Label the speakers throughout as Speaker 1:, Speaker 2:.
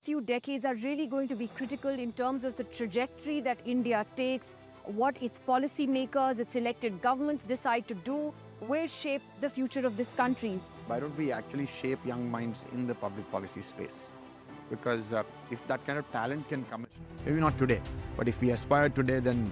Speaker 1: few decades are really going to be critical in terms of the trajectory that India takes, what its policymakers, its elected governments decide to do, will shape the future of this country.
Speaker 2: Why don't we actually shape young minds in the public policy space? Because if that kind of talent can come, maybe not today, but if we aspire today, then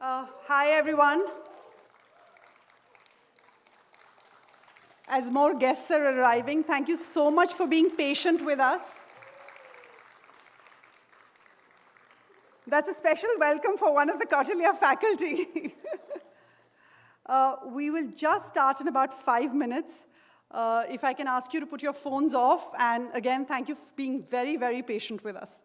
Speaker 3: Hi, everyone. As more guests are arriving, thank you so much for being patient with us. That's a special welcome for one of the Kautilya faculty. We will just start in about 5 minutes. If I can ask you to put your phones off, and again, thank you for being very, very patient with us.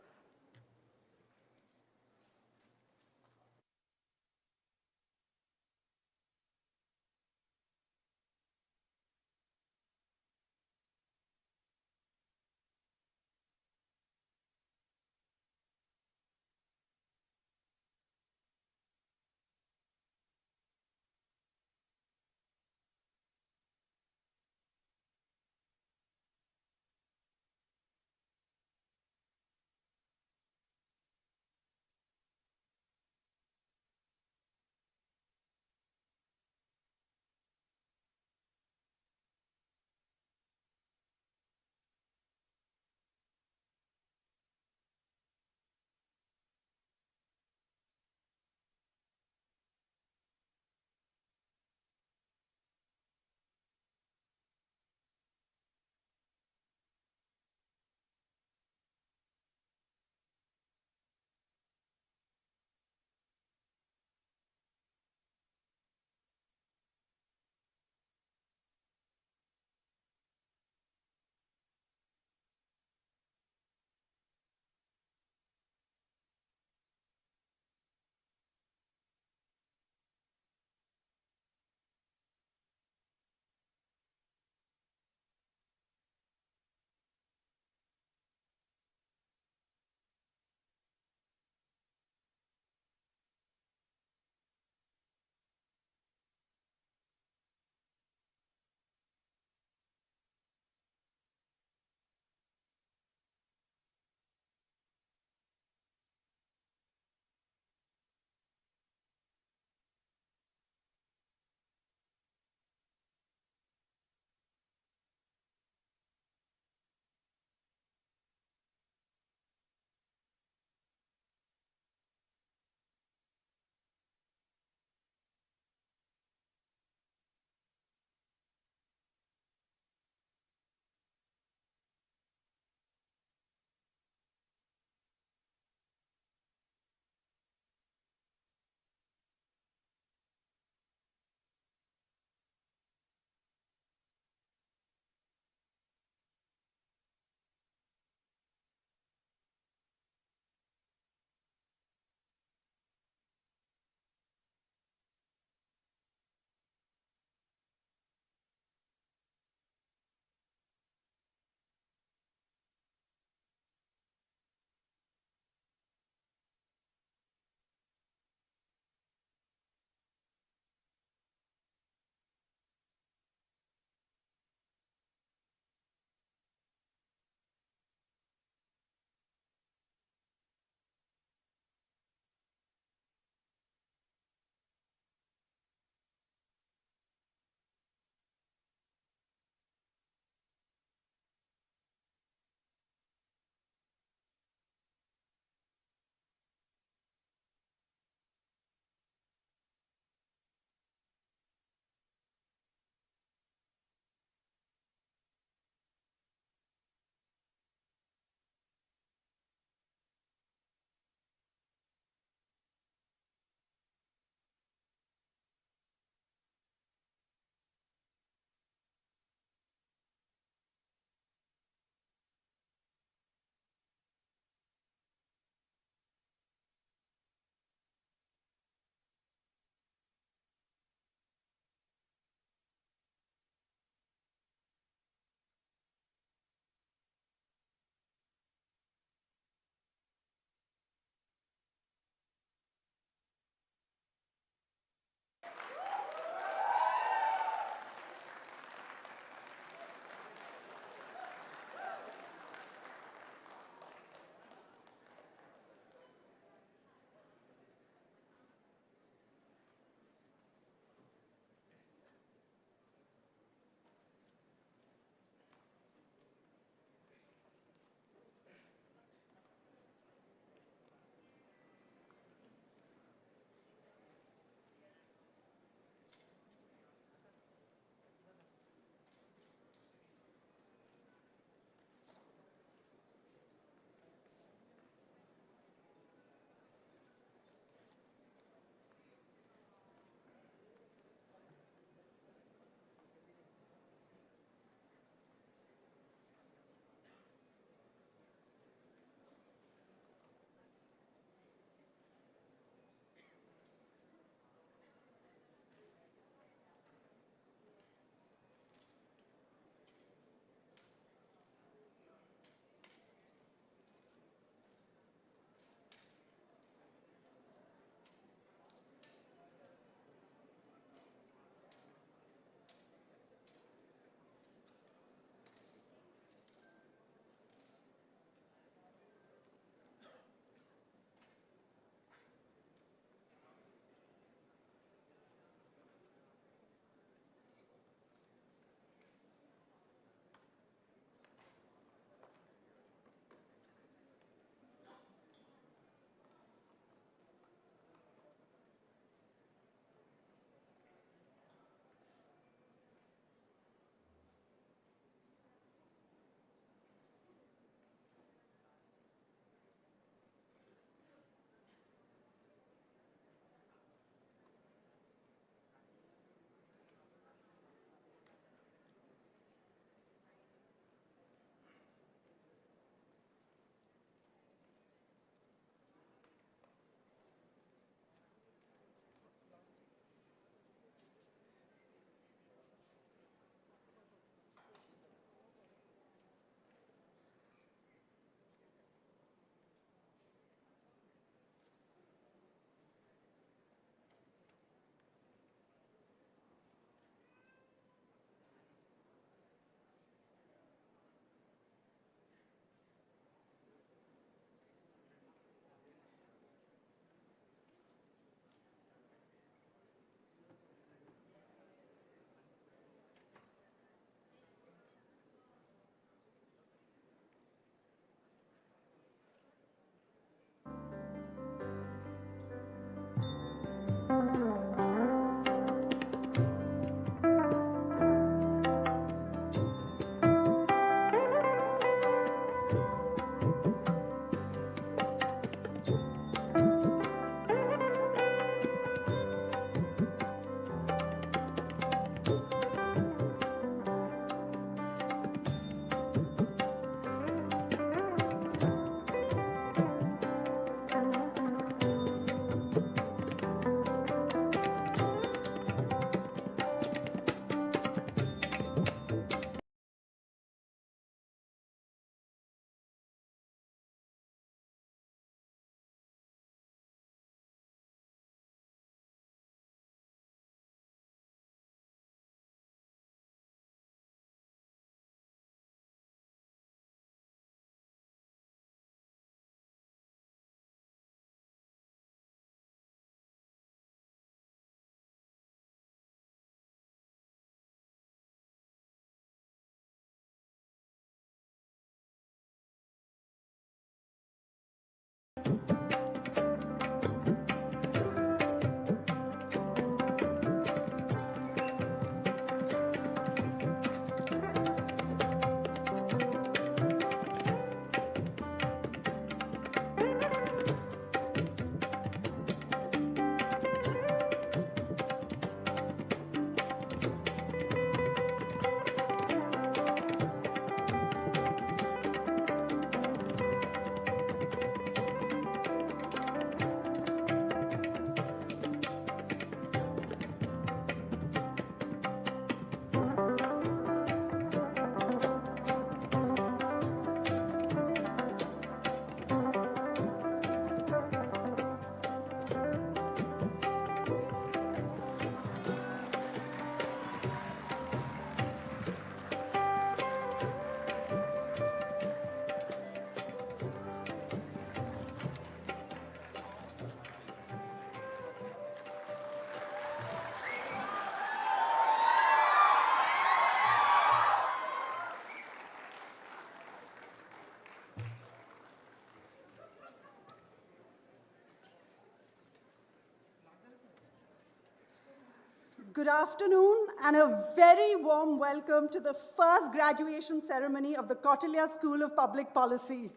Speaker 3: Good afternoon and a very warm welcome to the first graduation ceremony of the Kautilya School of Public Policy.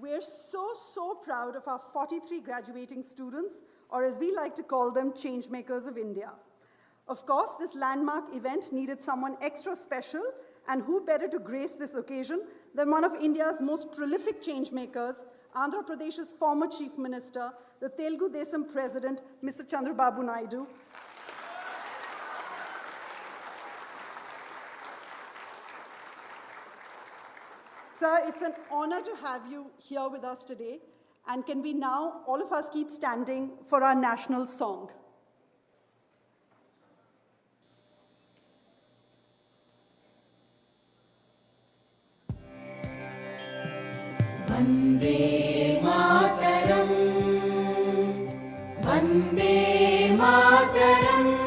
Speaker 3: We're so proud of our 43 graduating students, or as we like to call them, changemakers of India. Of course, this landmark event needed someone extra special, and who better to grace this occasion than one of India's most prolific changemakers, Andhra Pradesh's former Chief Minister, the Telugu Desam President, Mr. Chandrababu Naidu. Sir, it's an honor to have you here with us today. And can we now, all of us, keep standing for our national song?
Speaker 4: Vande Mataram, Vande Mataram.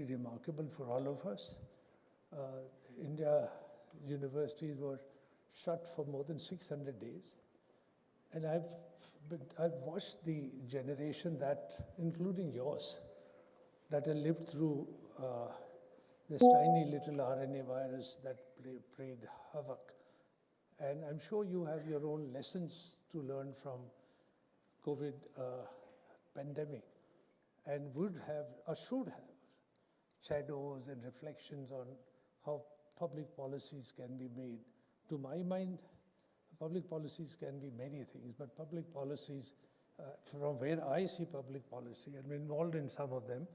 Speaker 5: remarkable for all of us. India universities were shut for more than 600 days. And I've watched the generation that, including yours, that have lived through this tiny little RNA virus that played havoc. And I'm sure you have your own lessons to learn from COVID pandemic, and would have or should have shadows and reflections on how public policies can be made. To my mind, public policies can be many things, but public policies, from where I see public policy, and I'm involved in some of them,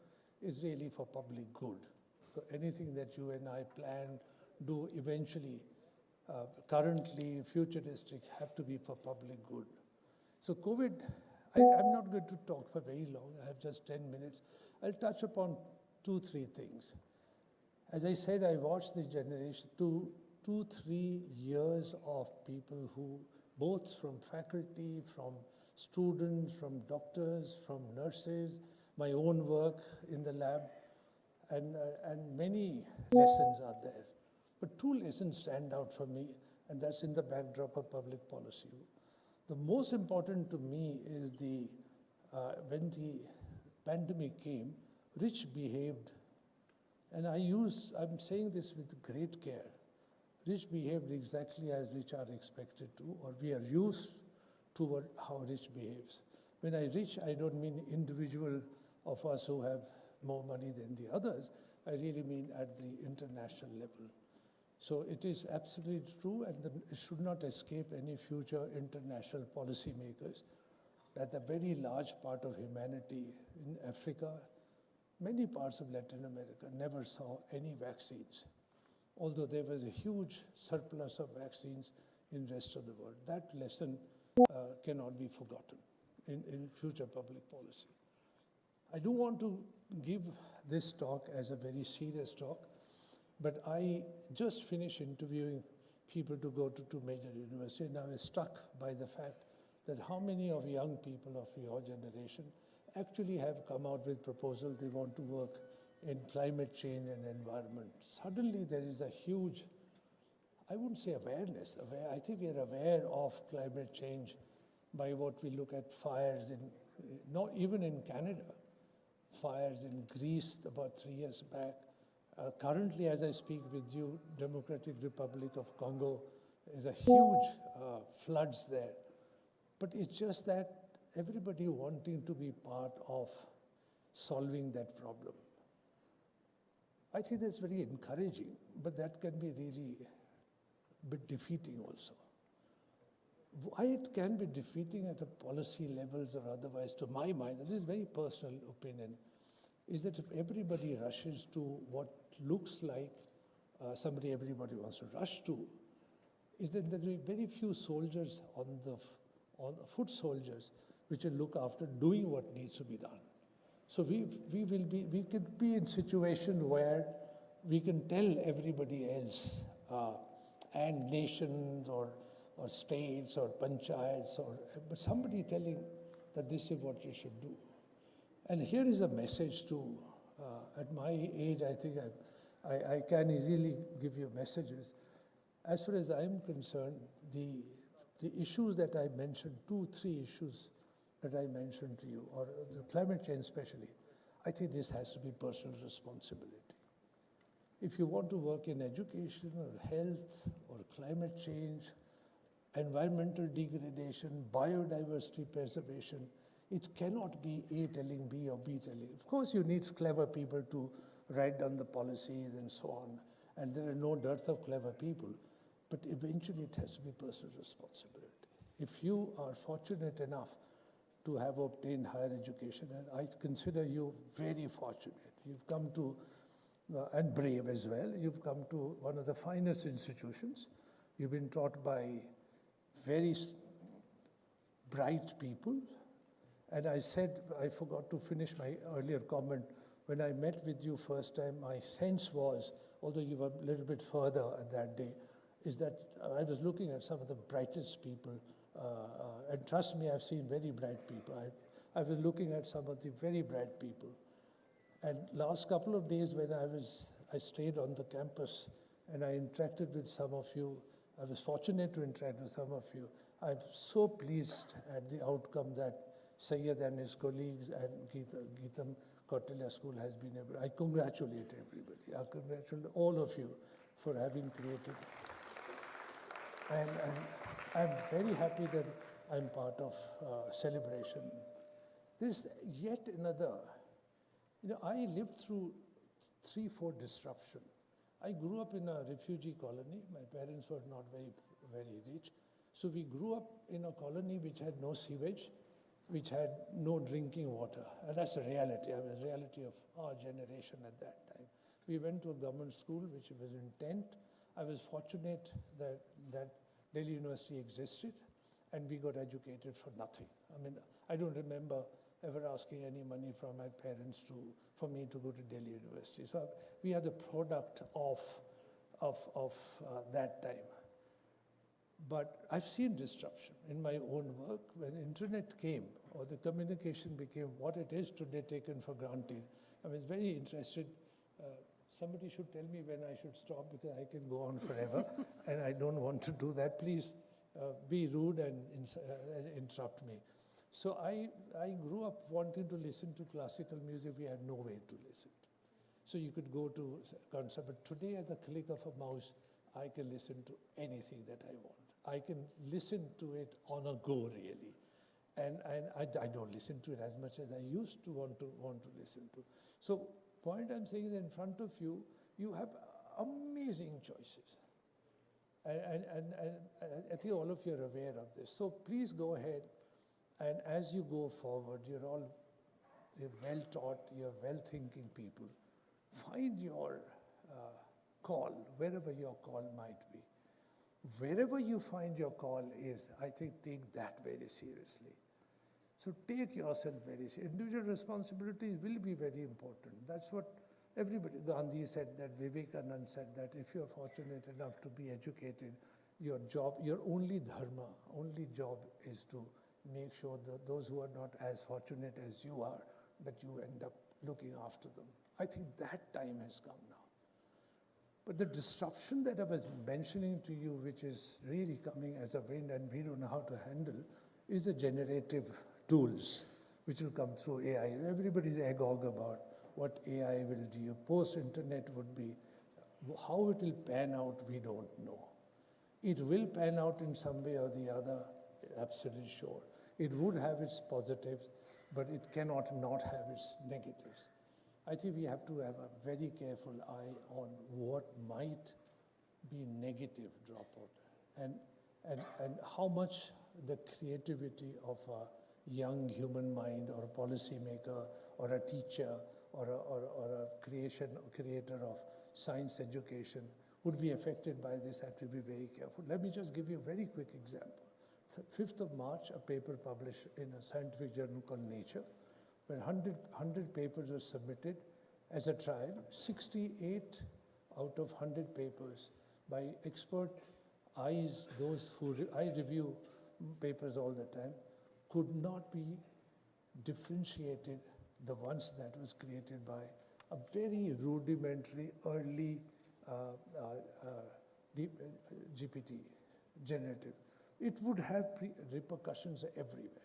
Speaker 5: is really for public good. So anything that you and I plan, do eventually, currently, futuristic, have to be for public good. So COVID, I'm not going to talk for very long. I have just 10 minutes. I'll touch upon 2-3 things. As I said, I watched the generation, 2-3 years of people who, both from faculty, from students, from doctors, from nurses, my own work in the lab, and many lessons are there. But 2 lessons stand out for me, and that's in the backdrop of public policy. The most important to me is when the pandemic came, rich behaved, and I'm saying this with great care. Rich behaved exactly as rich are expected to, or we are used to how rich behaves. When I rich, I don't mean individual of us who have more money than the others. I really mean at the international level. So it is absolutely true, and it should not escape any future international policymakers that a very large part of humanity in Africa, many parts of Latin America, never saw any vaccines, although there was a huge surplus of vaccines in the rest of the world. That lesson cannot be forgotten in future public policy. I do want to give this talk as a very serious talk, but I just finished interviewing people to go to 2 major universities, and I was struck by the fact that how many of young people of your generation actually have come out with proposals they want to work in climate change and environment. Suddenly there is a huge, I wouldn't say awareness, I think we are aware of climate change by what we look at fires not even in Canada, fires in Greece about 3 years back. Currently, as I speak with you, Democratic Republic of Congo is a huge floods there. But it's just that everybody wanting to be part of solving that problem. I think that's very encouraging, but that can be really a bit defeating also. Why it can be defeating at a policy levels or otherwise, to my mind, and this is very personal opinion, is that if everybody rushes to what looks like somebody everybody wants to rush to, is that there will be very few soldiers on foot soldiers which will look after doing what needs to be done. So we could be in situation where we can tell everybody else and nations or states or panchayats, but somebody telling that this is what you should do. And here is a message to, at my age, I think I can easily give you messages. As far as I'm concerned, the issues that I mentioned, 2-3 issues that I mentioned to you, or the climate change especially, I think this has to be personal responsibility. If you want to work in education or health or climate change, environmental degradation, biodiversity preservation, it cannot be A telling B or B telling. Of course, you need clever people to write down the policies and so on, and there are no dearth of clever people, but eventually it has to be personal responsibility. If you are fortunate enough to have obtained higher education, and I consider you very fortunate, you've come to, and brave as well, you've come to one of the finest institutions, you've been taught by very bright people. And I said, I forgot to finish my earlier comment, when I met with you first time, my sense was, although you were a little bit further at that day, is that I was looking at some of the brightest people, and trust me, I've seen very bright people. I was looking at some of the very bright people. And last couple of days when I stayed on the campus and I interacted with some of you, I was fortunate to interact with some of you. I'm so pleased at the outcome that Syed and his colleagues and Geetam Kautilya School has been able. I congratulate everybody. I congratulate all of you for having created. And I'm very happy that I'm part of celebration. There's yet another. I lived through 3-4 disruption. I grew up in a refugee colony. My parents were not very rich. So we grew up in a colony which had no sewage, which had no drinking water. And that's the reality. I mean, the reality of our generation at that time. We went to a government school which was in tent. I was fortunate that Delhi University existed and we got educated for nothing. I mean, I don't remember ever asking any money from my parents for me to go to Delhi University. So we are the product of that time. But I've seen disruption in my own work. When internet came or the communication became what it is today taken for granted, I was very interested. Somebody should tell me when I should stop because I can go on forever and I don't want to do that. Please be rude and interrupt me. So I grew up wanting to listen to classical music. We had no way to listen to. So you could go to concert, but today at the click of a mouse, I can listen to anything that I want. I can listen to it on a go, really. And I don't listen to it as much as I used to want to listen to. So point I'm saying is in front of you, you have amazing choices. And I think all of you are aware of this. So please go ahead. And as you go forward, you're well taught, you're well thinking people. Find your call, wherever your call might be. Wherever you find your call is, I think take that very seriously. So take yourself very seriously. Individual responsibility will be very important. That's what everybody, Gandhi said that, Vivekananda said that, if you're fortunate enough to be educated, your job, your only dharma, only job is to make sure that those who are not as fortunate as you are, that you end up looking after them. I think that time has come now. But the disruption that I was mentioning to you, which is really coming as a wind and we don't know how to handle, is the generative tools, which will come through AI. Everybody's agog about what AI will do. Post-internet would be, how it will pan out, we don't know. It will pan out in some way or the other, absolutely sure. It would have its positives, but it cannot not have its negatives. I think we have to have a very careful eye on what might be negative dropout and how much the creativity of a young human mind or a policymaker or a teacher or a creator of science education would be affected by this. Have to be very careful. Let me just give you a very quick example. 5th of March, a paper published in a scientific journal called Nature, when 100 papers were submitted as a trial. 68 out of 100 papers by expert eyes, those who I review papers all the time, could not be differentiated, the ones that was created by a very rudimentary early GPT, generative. It would have repercussions everywhere.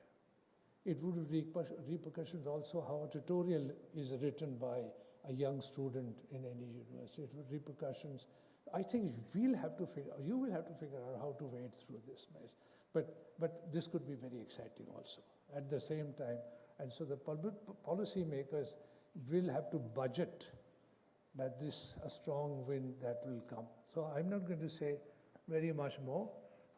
Speaker 5: It would have repercussions also how a tutorial is written by a young student in any university. It would repercussions. I think you will have to figure out how to wade through this mess. But this could be very exciting also at the same time. And so the policy makers will have to budget that this a strong wind that will come. So I'm not going to say very much more.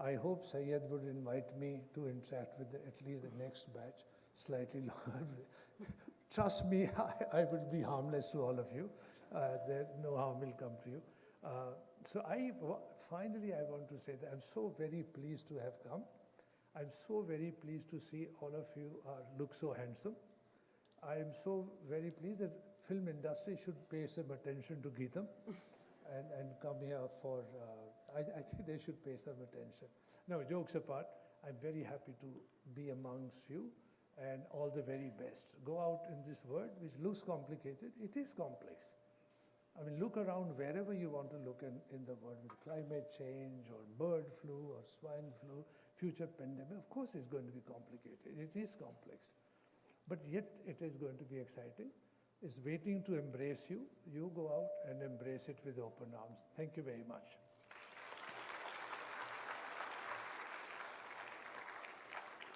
Speaker 5: I hope Syed would invite me to interact with at least the next batch slightly longer. Trust me, I will be harmless to all of you. No harm will come to you. So finally, I want to say that I'm so very pleased to have come. I'm so very pleased to see all of you look so handsome. I am so very pleased that film industry should pay some attention to Geetam and come here for, I think they should pay some attention. No, jokes apart, I'm very happy to be amongst you and all the very best. Go out in this world which looks complicated. It is complex. I mean, look around wherever you want to look in the world with climate change or bird flu or swine flu, future pandemic. Of course, it's going to be complicated. It is complex. But yet, it is going to be exciting. It's waiting to embrace you. You go out and embrace it with open arms. Thank you very much.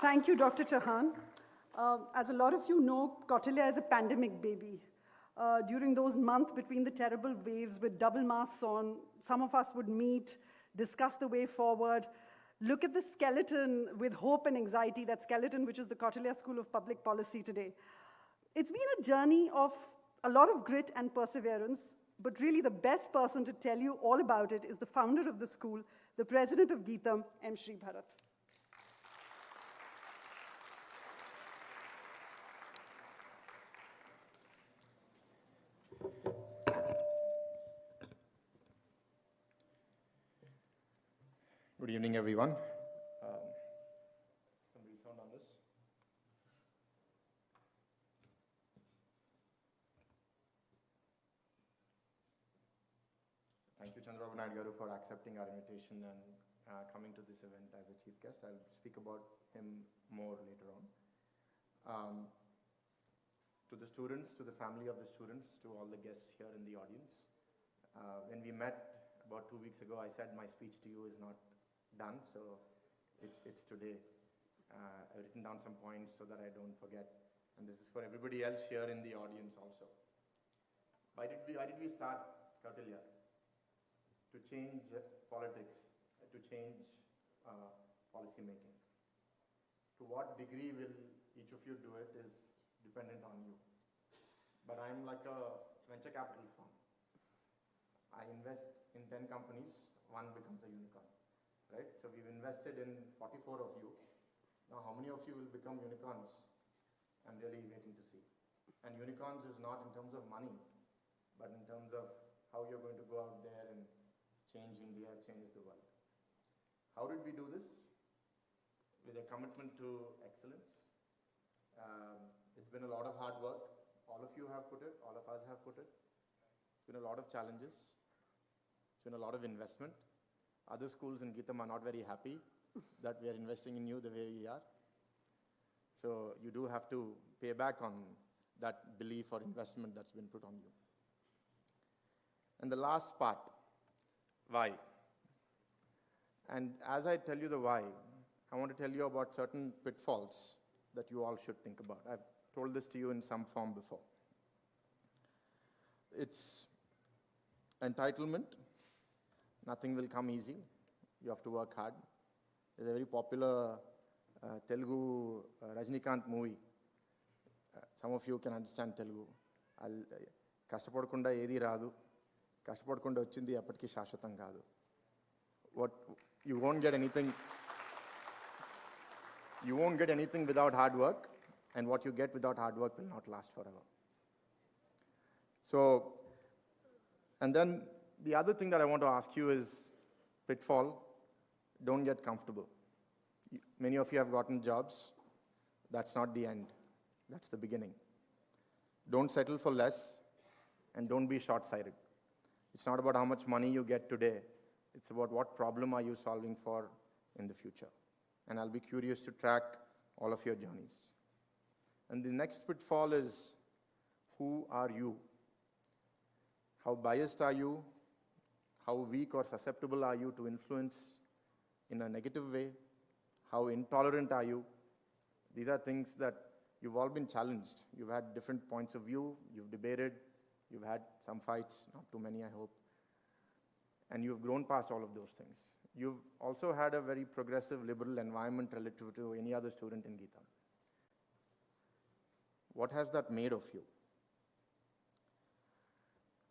Speaker 3: Thank you, Dr. Chauhan. As a lot of you know, Kautilya is a pandemic baby. During those months between the terrible waves with double masks on, some of us would meet, discuss the way forward, look at the skeleton with hope and anxiety, that skeleton which is the Kautilya School of Public Policy today. It's been a journey of a lot of grit and perseverance, but really the best person to tell you all about it is the founder of the school, the president of Geetam, M. Shri Bharat.
Speaker 2: Good evening, everyone. Some resound on this. Thank you, Chandrababu Naidu Garu, for accepting our invitation and coming to this event as a chief guest. I'll speak about him more later on. To the students, to the family of the students, to all the guests here in the audience. When we met about 2 weeks ago, I said my speech to you is not done, so it's today. I've written down some points so that I don't forget, and this is for everybody else here in the audience also. Why did we start Kautilya? To change politics, to change policy making. To what degree will each of you do it is dependent on you. But I'm like a venture capital fund. I invest in 10 companies, one becomes a unicorn. Right? So we've invested in 44 of you. Now how many of you will become unicorns? I'm really waiting to see. And unicorns is not in terms of money, but in terms of how you're going to go out there and change India, change the world. How did we do this? With a commitment to excellence. It's been a lot of hard work. All of you have put it, all of us have put it. It's been a lot of challenges. It's been a lot of investment. Other schools in Geetam are not very happy that we are investing in you the way we are. So you do have to pay back on that belief or investment that's been put on you. And the last part, why? And as I tell you the why, I want to tell you about certain pitfalls that you all should think about. I've told this to you in some form before. It's entitlement. Nothing will come easy. You have to work hard. There's a very popular Telugu Rajnikant movie. Some of you can understand Telugu. Kashtapadakunda edi raadu. Kashtapadakunda ochindi eppatiki shashvatam kaadu. What you won't get anything. You won't get anything without hard work, and what you get without hard work will not last forever. So, and then the other thing that I want to ask you is pitfall, don't get comfortable. Many of you have gotten jobs. That's not the end. That's the beginning. Don't settle for less, and don't be short-sighted. It's not about how much money you get today. It's about what problem are you solving for in the future. And I'll be curious to track all of your journeys. And the next pitfall is, who are you? How biased are you? How weak or susceptible are you to influence in a negative way? How intolerant are you? These are things that you've all been challenged. You've had different points of view. You've debated. You've had some fights, not too many, I hope. And you've grown past all of those things. You've also had a very progressive, liberal environment relative to any other student in Geetam. What has that made of you?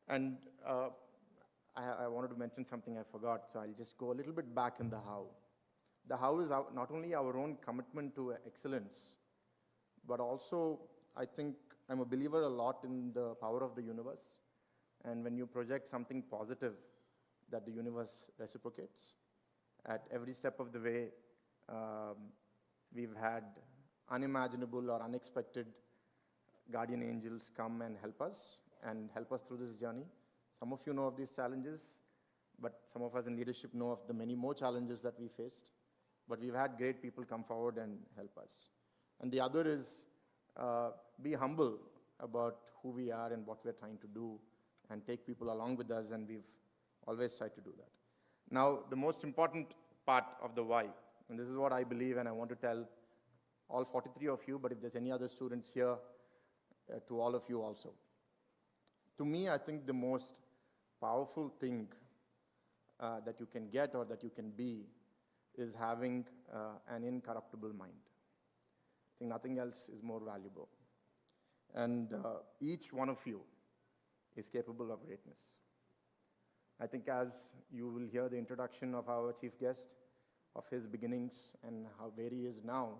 Speaker 2: And I wanted to mention something I forgot, so I'll just go a little bit back in the how. The how is not only our own commitment to excellence, but also I think I'm a believer a lot in the power of the universe. And when you project something positive, that the universe reciprocates. At every step of the way, we've had unimaginable or unexpected guardian angels come and help us through this journey. Some of you know of these challenges, but some of us in leadership know of the many more challenges that we faced. But we've had great people come forward and help us. And the other is be humble about who we are and what we're trying to do, and take people along with us, and we've always tried to do that. Now, the most important part of the why, and this is what I believe, and I want to tell all 43 of you, but if there's any other students here, to all of you also. To me, I think the most powerful thing that you can get or that you can be is having an incorruptible mind. I think nothing else is more valuable. And each one of you is capable of greatness. I think as you will hear the introduction of our chief guest, of his beginnings and where he is now,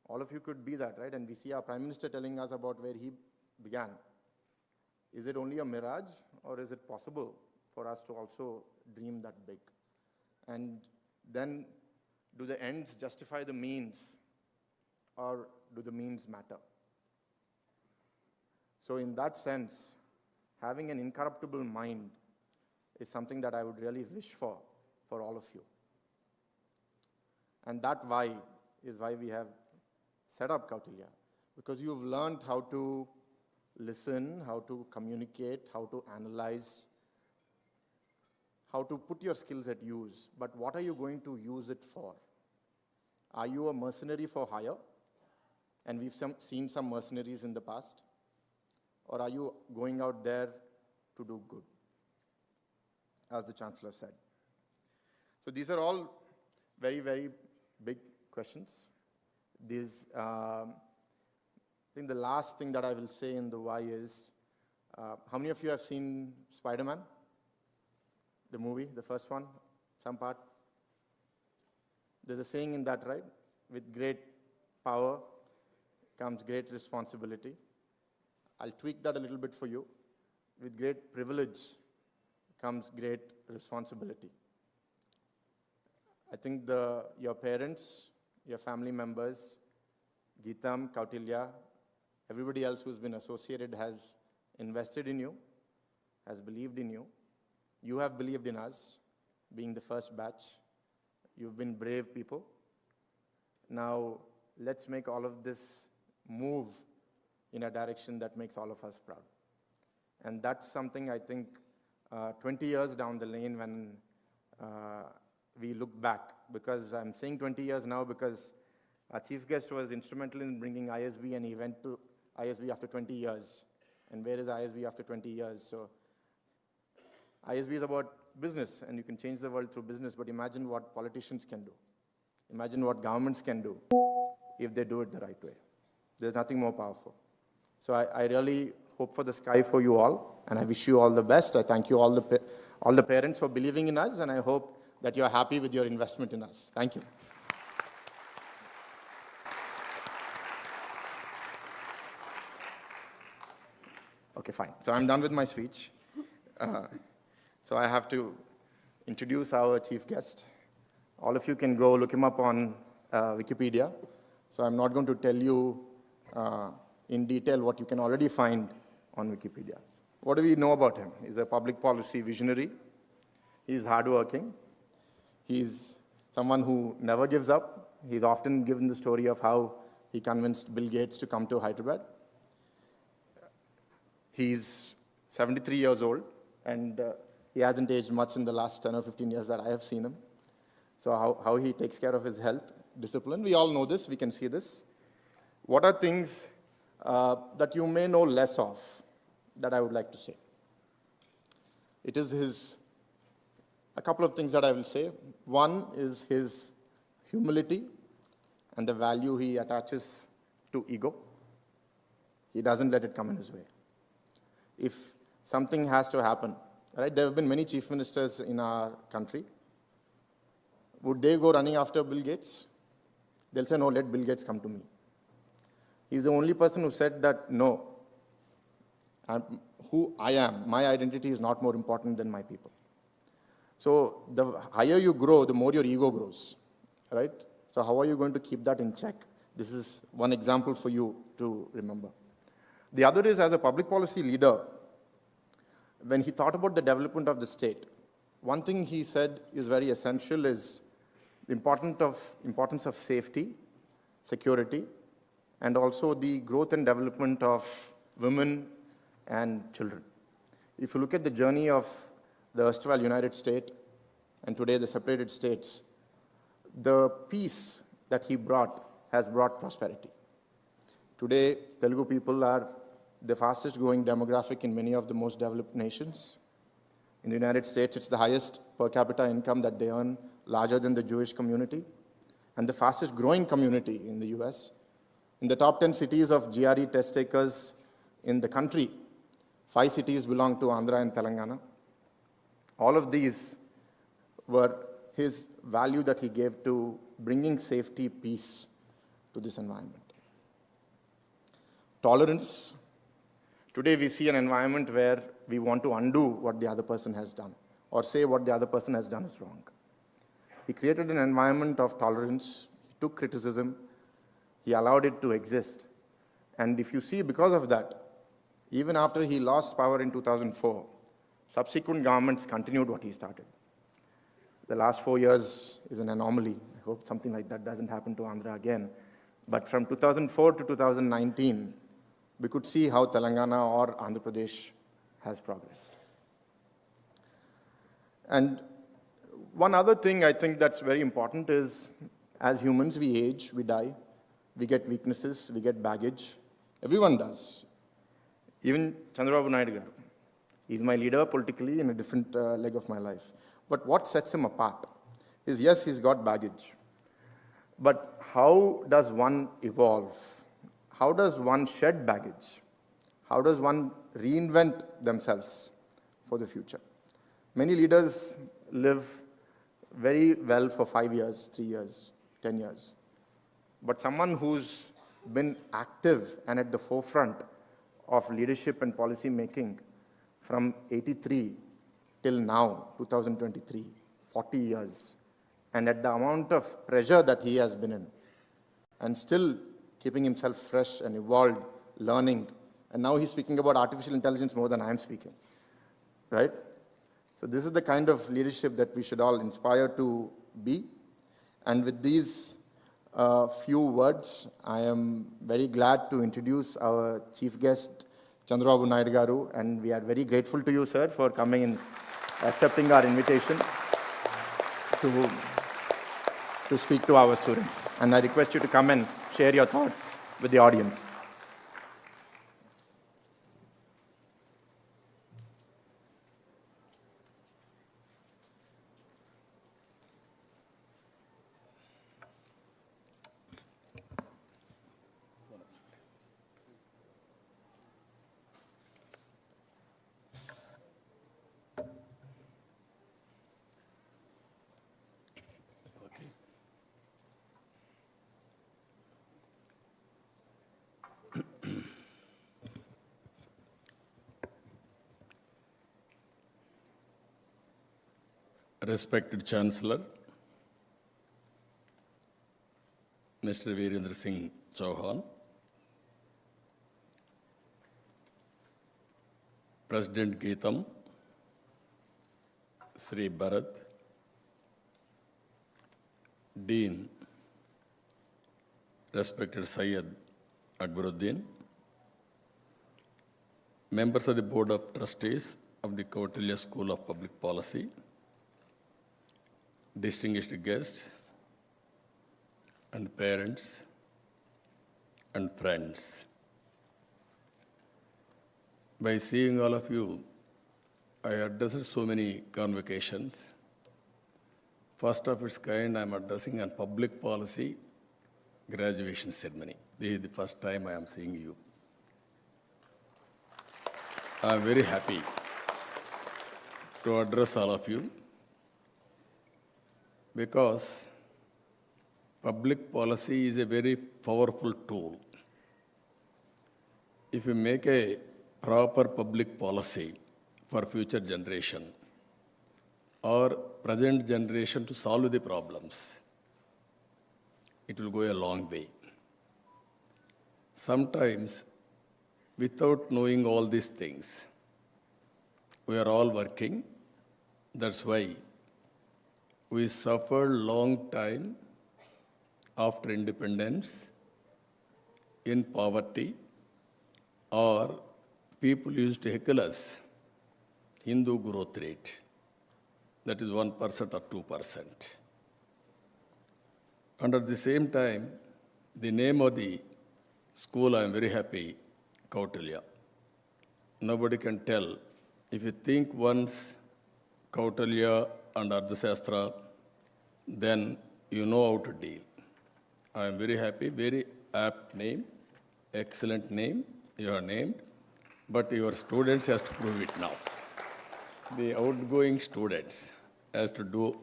Speaker 2: all of you could be that, right? And we see our Prime Minister telling us about where he began. Is it only a mirage, or is it possible for us to also dream that big? And then, do the ends justify the means, or do the means matter? So in that sense, having an incorruptible mind is something that I would really wish for all of you. And that why is why we have set up Kautilya, because you've learned how to listen, how to communicate, how to analyze, how to put your skills at use. But what are you going to use it for? Are you a mercenary for hire? And we've seen some mercenaries in the past. Or are you going out there to do good, as the Chancellor said? So these are all very, very big questions. I think the last thing that I will say in the why is, how many of you have seen Spider-Man? The movie, the first one, some part? There's a saying in that, right? With great power comes great responsibility. I'll tweak that a little bit for you. With great privilege comes great responsibility. I think your parents, your family members, Geetam, Kautilya, everybody else who's been associated has invested in you, has believed in you. You have believed in us, being the first batch. You've been brave people. Now, let's make all of this move in a direction that makes all of us proud. And that's something I think 20 years down the lane when we look back, because I'm saying 20 years now because our chief guest was instrumental in bringing ISB, and he went to ISB after 20 years. And where is ISB after 20 years? So ISB is about business, and you can change the world through business, but imagine what politicians can do. Imagine what governments can do if they do it the right way. There's nothing more powerful. So I really hope for the sky for you all, and I wish you all the best. I thank you all the parents for believing in us, and I hope that you're happy with your investment in us. Thank you. Okay, fine. So I'm done with my speech. So I have to introduce our chief guest. All of you can go look him up on Wikipedia. So I'm not going to tell you in detail what you can already find on Wikipedia. What do we know about him? He's a public policy visionary. He's hardworking. He's someone who never gives up. He's often given the story of how he convinced Bill Gates to come to Hyderabad. He's 73 years old, and he hasn't aged much in the last 10 or 15 years that I have seen him. So how he takes care of his health, discipline, we all know this, we can see this. What are things that you may know less of that I would like to say? It is a couple of things that I will say. One is his humility and the value he attaches to ego. He doesn't let it come in his way. If something has to happen, right? There have been many chief ministers in our country. Would they go running after Bill Gates? They'll say, no, let Bill Gates come to me. He's the only person who said that, no, who I am, my identity is not more important than my people. So the higher you grow, the more your ego grows, right? So how are you going to keep that in check? This is one example for you to remember. The other is, as a public policy leader, when he thought about the development of the state, one thing he said is very essential is the importance of safety, security, and also the growth and development of women and children. If you look at the journey of the erstwhile United States and today the separated states, the peace that he brought has brought prosperity. Today, Telugu people are the fastest growing demographic in many of the most developed nations. In the United States, it's the highest per capita income that they earn, larger than the Jewish community, and the fastest growing community in the US. In the top 10 cities of GRE test takers in the country, 5 cities belong to Andhra and Telangana. All of these were his value that he gave to bringing safety, peace to this environment. Tolerance. Today we see an environment where we want to undo what the other person has done or say what the other person has done is wrong. He created an environment of tolerance. He took criticism. He allowed it to exist. And if you see, because of that, even after he lost power in 2004, subsequent governments continued what he started. The last 4 years is an anomaly. I hope something like that doesn't happen to Andhra again. But from 2004 to 2019, we could see how Telangana or Andhra Pradesh has progressed. And one other thing I think that's very important is, as humans, we age, we die, we get weaknesses, we get baggage. Everyone does. Even Chandrababu Naidu garu. He's my leader politically in a different leg of my life. But what sets him apart is, yes, he's got baggage. But how does one evolve? How does one shed baggage? How does one reinvent themselves for the future? Many leaders live very well for 5 years, 3 years, 10 years. But someone who's been active and at the forefront of leadership and policy making from 83 till now, 2023, 40 years, and at the amount of pressure that he has been in, and still keeping himself fresh and evolved, learning, and now he's speaking about artificial intelligence more than I am speaking, right? So this is the kind of leadership that we should all inspire to be. And with these few words, I am very glad to introduce our chief guest, Chandrababu Naidu garu, and we are very grateful to you, sir, for coming and accepting our invitation to speak to our students. And I request you to come and share your thoughts with the audience.
Speaker 6: Respected Chancellor, Mr. Virendra Singh Chauhan, President Geetam, Sri Bharat, Dean, respected Syed Akbaruddin, members of the Board of Trustees of the Kautilya School of Public Policy, distinguished guests and parents and friends. By seeing all of you, I addressed so many convocations. First of its kind, I am addressing a public policy graduation ceremony. This is the first time I am seeing you. I am very happy to address all of you, because public policy is a very powerful tool. If you make a proper public policy for future generation or present generation to solve the problems, it will go a long way. sometimes without knowing all these things, we are all working. That's why we suffered long time after independence in poverty, or people used to heckle us, Hindu growth rate, that is 1% or 2%. And at the same time, the name of the school, I am very happy, Kautilya. Nobody can tell. If you think once Kautilya and Ardhashastra, then you know how to deal. I am very happy, very apt name, excellent name, you are named, but your students has to prove it now. The outgoing students has to do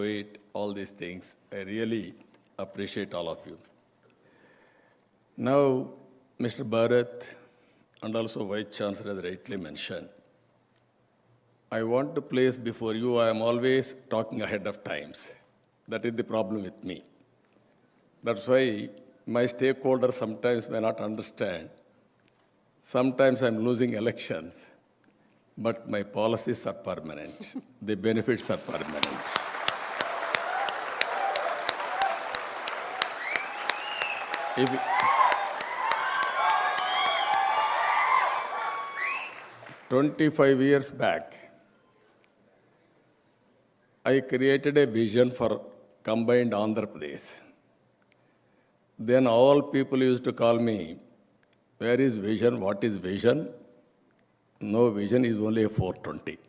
Speaker 6: it, all these things. I really appreciate all of you. Now, Mr. Bharat and also Vice Chancellor has rightly mentioned, I want to place before you, I am always talking ahead of times. That is the problem with me. That's why my stakeholders sometimes may not understand. Sometimes I'm losing elections, but my policies are permanent. The benefits are permanent. If 25 years back, I created a vision for combined Andhra Pradesh. Then all people used to call me, where is vision? What is vision? No vision is only a 420.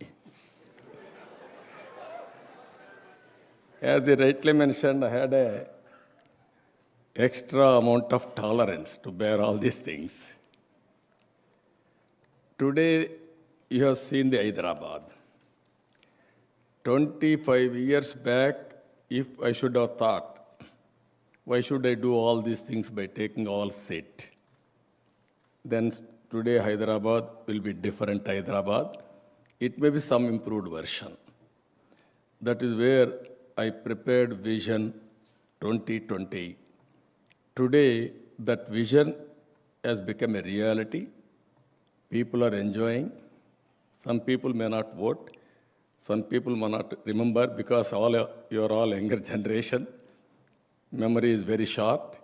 Speaker 6: As you rightly mentioned, I had a extra amount of tolerance to bear all these things. Today, you have seen the Hyderabad. 25 years back, if I should have thought, why should I do all these things by taking all seat? Then today Hyderabad will be different Hyderabad. It may be some improved version. That is where I prepared Vision 2020. Today, that vision has become a reality. People are enjoying. Some people may not vote. Some people may not remember because you are all younger generation. Memory is very short.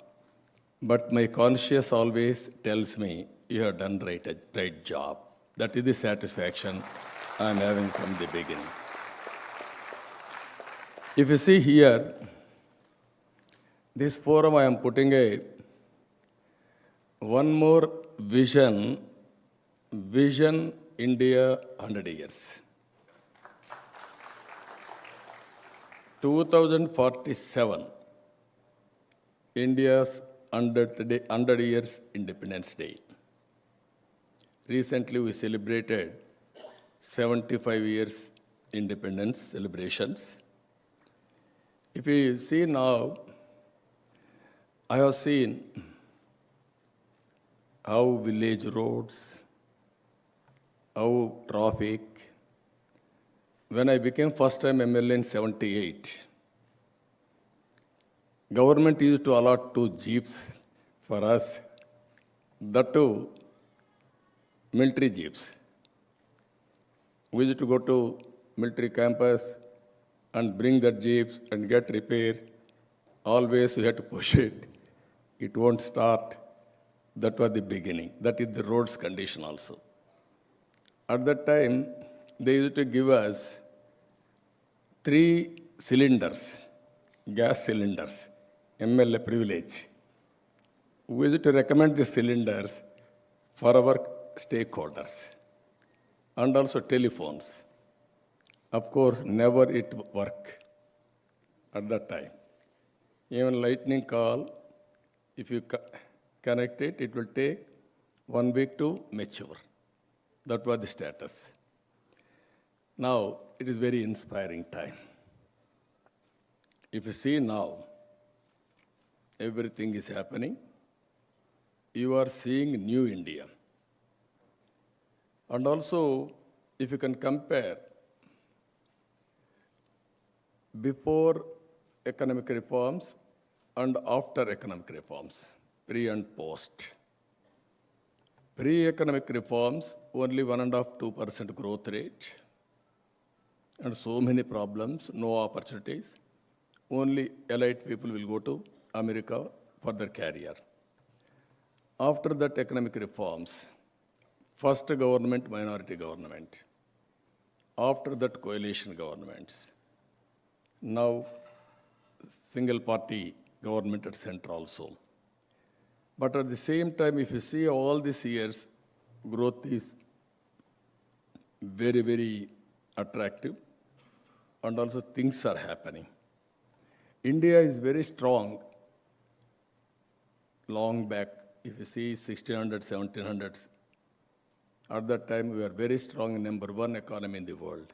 Speaker 6: But my conscience always tells me, you have done right job. That is the satisfaction I am having from the beginning. If you see here, this forum I am putting one more vision India 100 years. 2047, India's 100 years Independence Day. Recently, we celebrated 75 years independence celebrations. If you see now, I have seen how village roads, how traffic. When I became first time MLA in 78, government used to allot 2 jeeps for us, that too military jeeps. We used to go to military campus and bring that jeeps and get repair. Always we had to push it. It won't start. That was the beginning. That is the road's condition also. At that time, they used to give us 3 cylinders, gas cylinders, MLA privilege. We used to recommend the cylinders for our stakeholders and also telephones. Of course, never it worked at that time. Even lightning call, if you connect it, it will take 1 week to mature. That was the status. Now, it is very inspiring time. If you see now, everything is happening. You are seeing new India. And also, if you can compare before economic reforms and after economic reforms, pre and post, Pre-economic reforms, only 1.5-2% growth rate, and so many problems, no opportunities. Only elite people will go to America for their career. After that, economic reforms, first government, minority government. After that, coalition governments. Now, single party government at center also. But at the same time, if you see all these years, growth is very, very attractive, and also things are happening. India is very strong long back. If you see 1600s, 1700s, at that time we were very strong, number one economy in the world.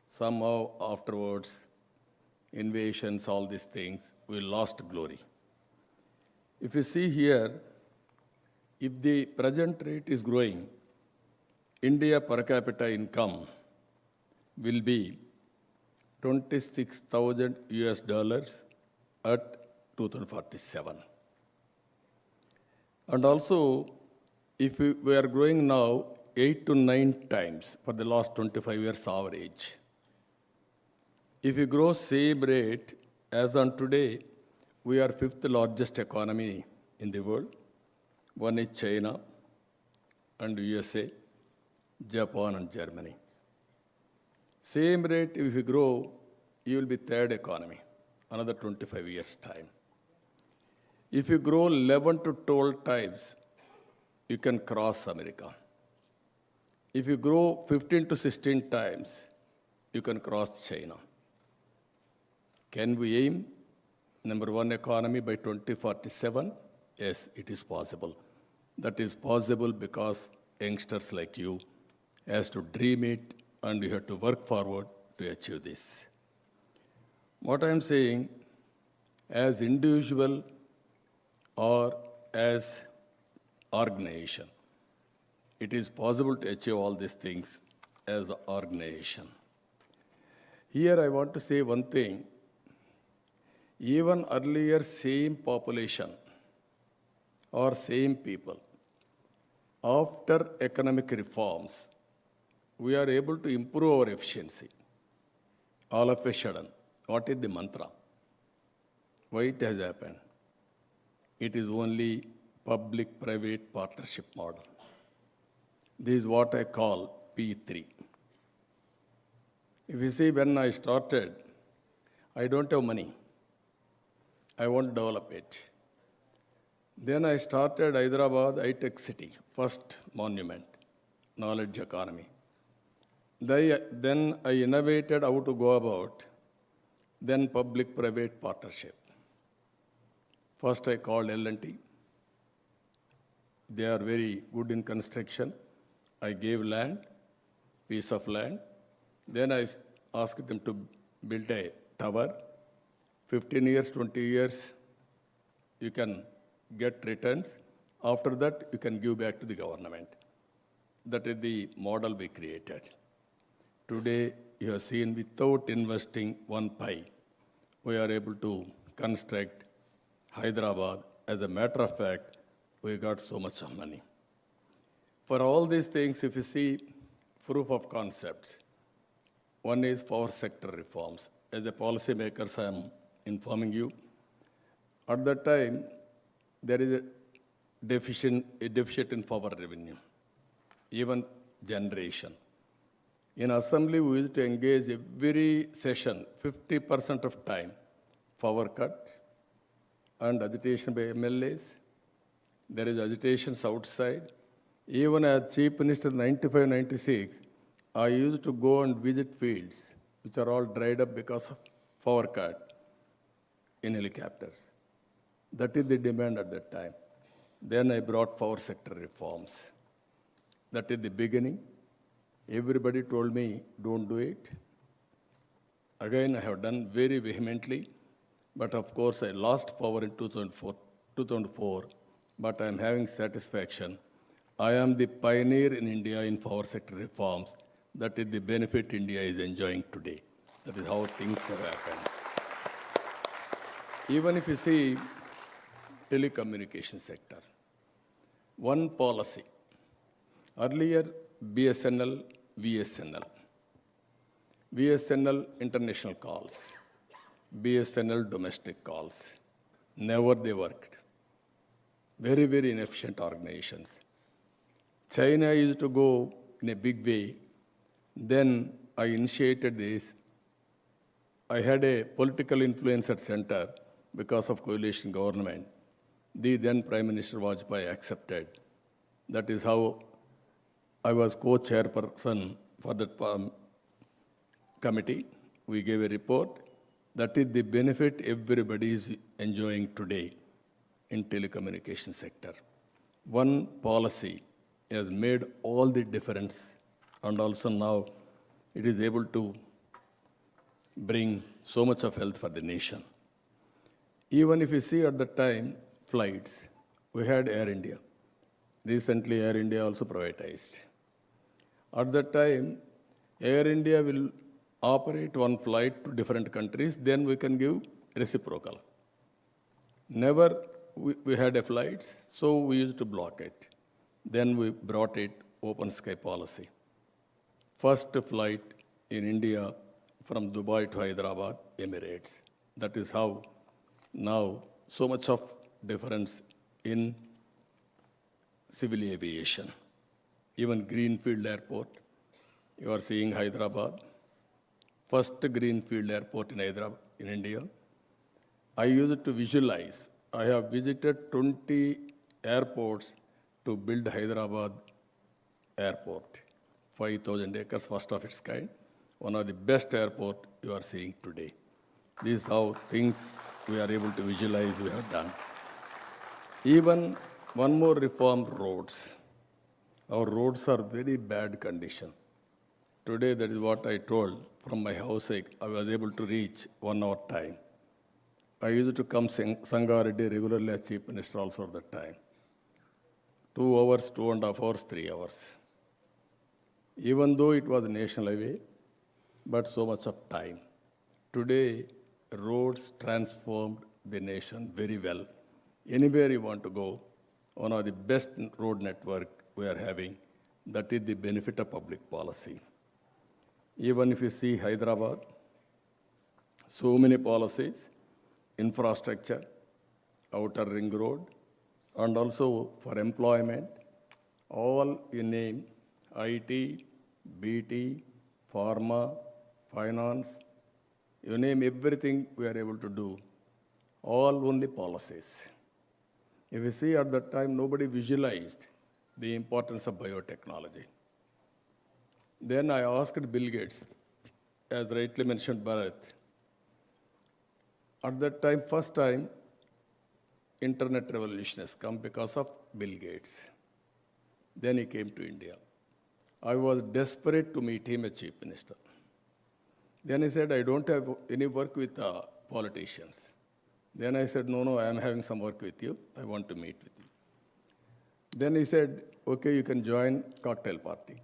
Speaker 6: Somehow afterwards, invasions, all these things, we lost glory. If you see here, if the present rate is growing, India per capita income will be 26,000 US dollars at 2047. And also, if we are growing now 8 to 9 times for the last 25 years average, if we grow same rate as on today, we are fifth largest economy in the world. One is China and USA, Japan and Germany. Same rate, if you grow, you will be third economy, another 25 years' time. If you grow 11 to 12 times, you can cross America. If you grow 15 to 16 times, you can cross China. Can we aim number one economy by 2047? Yes, it is possible. That is possible because youngsters like you has to dream it and you have to work forward to achieve this. What I am saying, as individual or as organization, it is possible to achieve all these things as an organization. Here I want to say one thing. Even earlier, same population or same people, after economic reforms, we are able to improve our efficiency. All of a sudden, what is the mantra? Why it has happened? It is only public-private partnership model. This is what I call P3. If you see, when I started, I don't have money. I want to develop it. Then I started Hyderabad high-tech city, first monument, knowledge economy. Then I innovated how to go about, then public-private partnership. First I called L&T. They are very good in construction. I gave land, piece of land. Then I asked them to build a tower. 15 years, 20 years, you can get returns. After that, you can give back to the government. That is the model we created. Today, you have seen without investing one pi, we are able to construct Hyderabad. As a matter of fact, we got so much of money. For all these things, if you see proof of concepts, one is power sector reforms. As a policymaker, I am informing you. At that time, there is a deficit in power revenue, even generation. In assembly, we used to engage every session, 50% of time, power cut and agitation by MLAs. There is agitations outside. Even as Chief Minister 95-96, I used to go and visit fields, which are all dried up because of power cut in helicopters. That is the demand at that time. Then I brought power sector reforms. That is the beginning. Everybody told me, don't do it. Again, I have done very vehemently, but of course I lost power in 2004, but I am having satisfaction. I am the pioneer in India in power sector reforms. That is the benefit India is enjoying today. That is how things have happened. Even if you see telecommunication sector, one policy, Earlier, BSNL, VSNL. VSNL international calls, BSNL domestic calls. Never they worked. Very, very inefficient organizations. China used to go in a big way. Then I initiated this. I had a political influence at center because of coalition government. The then Prime Minister Vajpayee accepted. That is how I was co-chairperson for that committee. We gave a report. That is the benefit everybody is enjoying today in telecommunication sector. One policy has made all the difference, and also now it is able to bring so much of health for the nation. Even if you see at the time, flights, we had Air India. Recently, Air India also privatized. At that time, Air India will operate one flight to different countries, then we can give reciprocal. Never we had a flights, so we used to block it. Then we brought it open sky policy. First flight in India from Dubai to Hyderabad, Emirates. That is how now so much of difference in civil aviation. Even Greenfield Airport, you are seeing Hyderabad. First greenfield airport in Hyderabad, in India. I used to visualize. I have visited 20 airports to build Hyderabad airport. 5,000 acres, first of its kind. One of the best airport you are seeing today. This is how things we are able to visualize we have done. Even one more reform, roads. Our roads are very bad condition. Today, that is what I told. From my house, I was able to reach 1 hour time. I used to come Sangareddy regularly as Chief Minister also at that time. 2 hours, 2.5 hours, 3 hours. Even though it was a national highway, but so much of time. Today, roads transformed the nation very well. Anywhere you want to go, one of the best road network we are having, that is the benefit of public policy. Even if you see Hyderabad, so many policies, infrastructure, outer ring road, and also for employment, all you name, IT, BT, pharma, finance, you name everything we are able to do, all only policies. If you see at that time, nobody visualized the importance of biotechnology. Then I asked Bill Gates, as rightly mentioned Bharat, at that time, first time, internet revolution has come because of Bill Gates. Then he came to India. I was desperate to meet him as Chief Minister. Then he said, I don't have any work with politicians. Then I said, no, I am having some work with you. I want to meet with you. Then he said, okay, you can join cocktail party.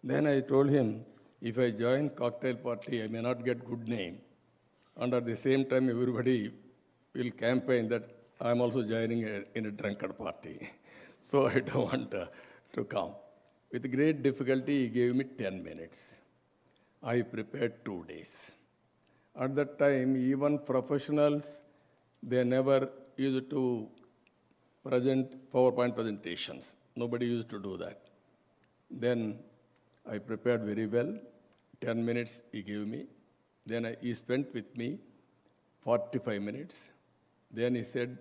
Speaker 6: Then I told him, if I join cocktail party, I may not get good name. And at the same time, everybody will campaign that I'm also joining in a drunkard party. So I don't want to come. With great difficulty, he gave me 10 minutes. I prepared 2 days. At that time, even professionals, they never used to present PowerPoint presentations. Nobody used to do that. Then I prepared very well. 10 minutes he gave me. Then he spent with me 45 minutes. Then he said,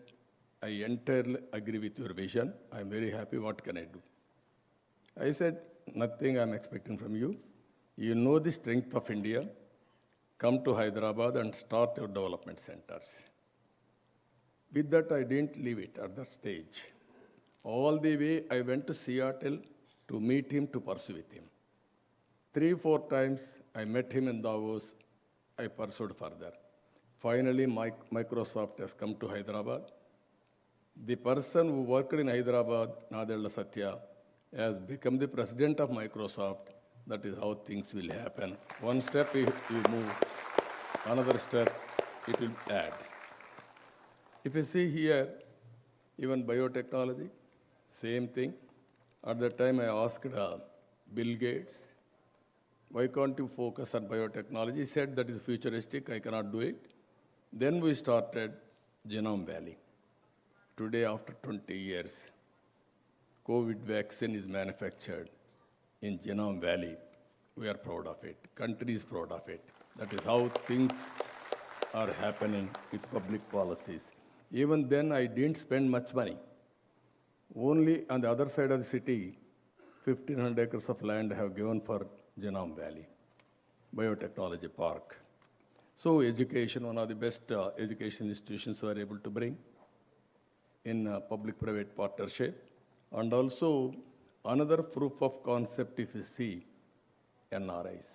Speaker 6: I entirely agree with your vision. I'm very happy. What can I do? I said, nothing I'm expecting from you. You know the strength of India. Come to Hyderabad and start your development centers. With that, I didn't leave it at that stage. All the way, I went to Seattle to meet him, to pursue with him. 3-4 times, I met him in Davos. I pursued further. Finally, Microsoft has come to Hyderabad. The person who worked in Hyderabad, Nadella Satya, has become the president of Microsoft. That is how things will happen. One step you move, another step it will add. If you see here, even biotechnology, same thing. At that time, I asked Bill Gates, why can't you focus on biotechnology? He said that is futuristic, I cannot do it. Then we started Genome Valley. Today, after 20 years, COVID vaccine is manufactured in Genome Valley. We are proud of it. Country is proud of it. That is how things are happening with public policies. Even then, I didn't spend much money. Only on the other side of the city, 1,500 acres of land I have given for Genome Valley, biotechnology park. So education, one of the best education institutions we are able to bring in public-private partnership. And also another proof of concept if you see NRIs.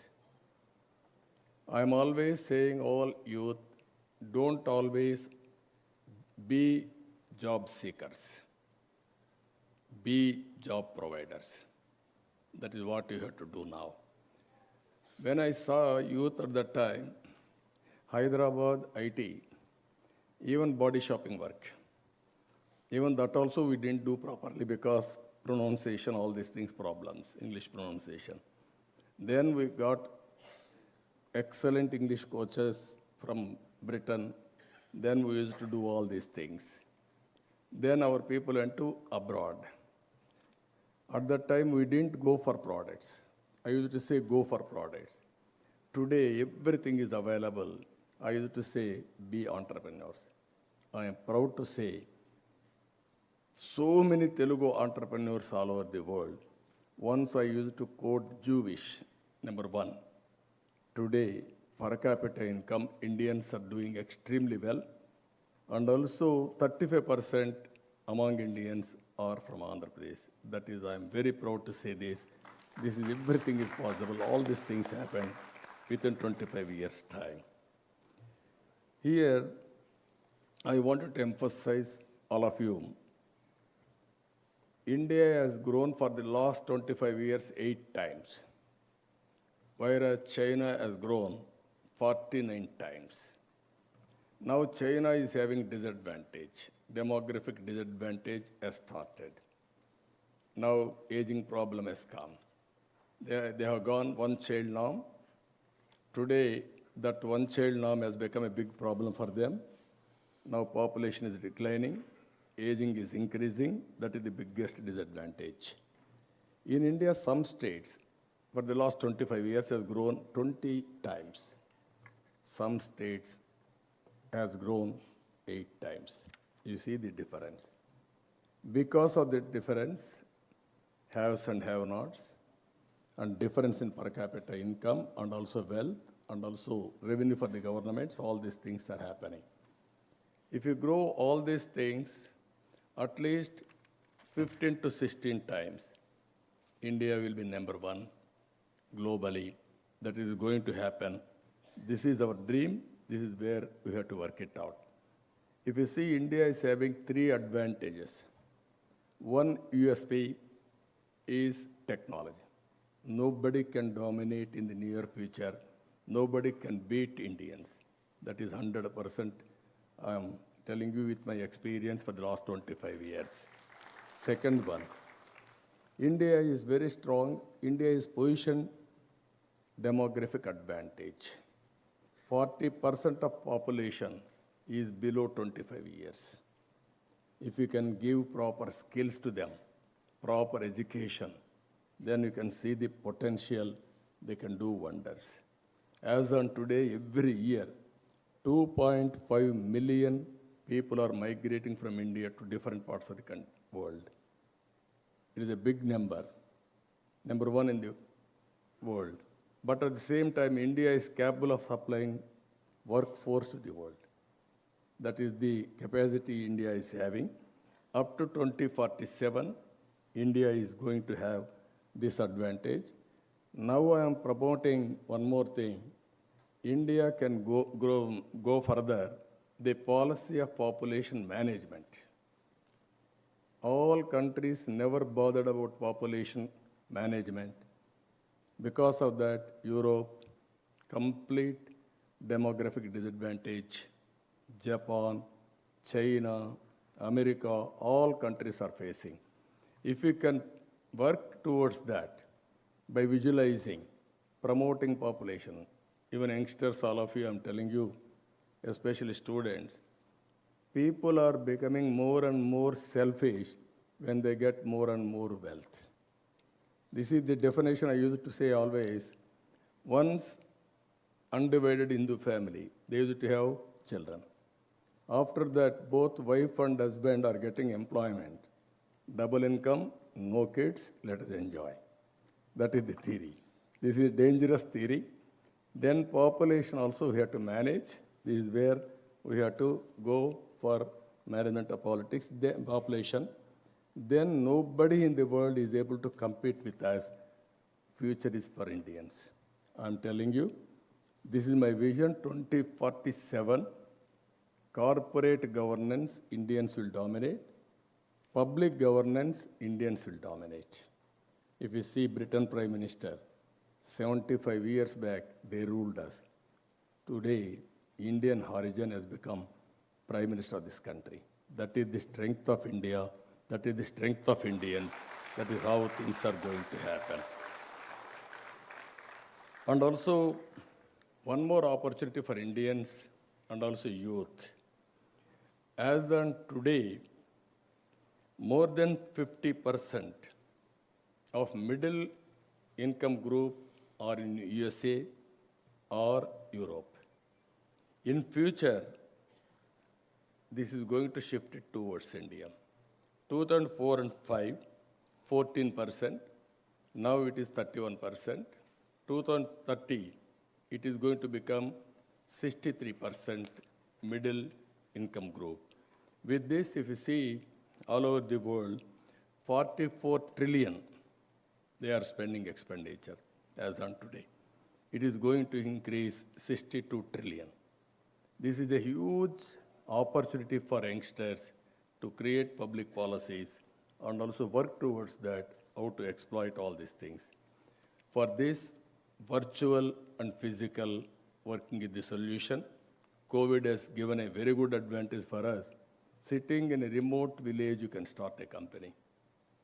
Speaker 6: I am always saying all youth, don't always be job seekers. Be job providers. That is what you have to do now. When I saw youth at that time, Hyderabad IT, even body shopping work, even that also we didn't do properly because pronunciation, all these things problems, English pronunciation. Then we got excellent English coaches from Britain. Then we used to do all these things. Then our people went to abroad. At that time, we didn't go for products. I used to say, go for products. Today, everything is available. I used to say, be entrepreneurs. I am proud to say, so many Telugu entrepreneurs all over the world. Once I used to quote Jewish, number one. Today, per capita income, Indians are doing extremely well. And also 35% among Indians are from Andhra Pradesh. That is, I am very proud to say this. This is, everything is possible. All these things happen within 25 years' time. Here, I wanted to emphasize all of you. India has grown for the last 25 years 8 times, whereas China has grown 49 times. Now China is having disadvantage. Demographic disadvantage has started. Now aging problem has come. They have gone one-child norm. Today, that one-child norm has become a big problem for them. Now population is declining, aging is increasing. That is the biggest disadvantage. In India, some states for the last 25 years has grown 20 times. Some states has grown 8 times. You see the difference. Because of the difference, haves and have-nots, and difference in per capita income, and also wealth, and also revenue for the governments, all these things are happening. If you grow all these things, at least 15 to 16 times, India will be number one globally. That is going to happen. This is our dream. This is where we have to work it out. If you see, India is having 3 advantages. One USP is technology. Nobody can dominate in the near future. Nobody can beat Indians. That is 100%. I am telling you with my experience for the last 25 years. Second one, India is very strong. India is positioned demographic advantage. 40% of population is below 25 years. If you can give proper skills to them, proper education, then you can see the potential, they can do wonders. As on today, every year, 2.5 million people are migrating from India to different parts of the world. It is a big number, number one in the world. But at the same time, India is capable of supplying workforce to the world. That is the capacity India is having. Up to 2047, India is going to have this advantage. Now I am promoting one more thing. India can go further, the policy of population management. All countries never bothered about population management. Because of that, Europe, complete demographic disadvantage. Japan, China, America, all countries are facing. If we can work towards that by visualizing, promoting population. Even youngsters, all of you, I'm telling you, especially students, people are becoming more and more selfish when they get more and more wealth. This is the definition I used to say always. Once undivided Hindu family, they used to have children. After that, both wife and husband are getting employment. Double income, no kids, let us enjoy. That is the theory. This is a dangerous theory. Then population also we have to manage. This is where we have to go for management of politics, then population. Then nobody in the world is able to compete with us. Future is for Indians. I'm telling you, this is my vision 2047. Corporate governance, Indians will dominate. Public governance, Indians will dominate. If you see Britain Prime Minister, 75 years back, they ruled us. Today, Indian origin has become Prime Minister of this country. That is the strength of India. That is the strength of Indians. That is how things are going to happen. And also, one more opportunity for Indians and also youth. As on today, more than 50% of middle income group are in USA or Europe. In future, this is going to shift it towards India. 2004 and 5, 14%. Now it is 31%. 2030, it is going to become 63% middle income group. With this, if you see all over the world, 44 trillion they are spending expenditure as on today. It is going to increase 62 trillion. This is a huge opportunity for youngsters to create public policies and also work towards that, how to exploit all these things. For this, virtual and physical working is the solution. COVID has given a very good advantage for us. Sitting in a remote village, you can start a company.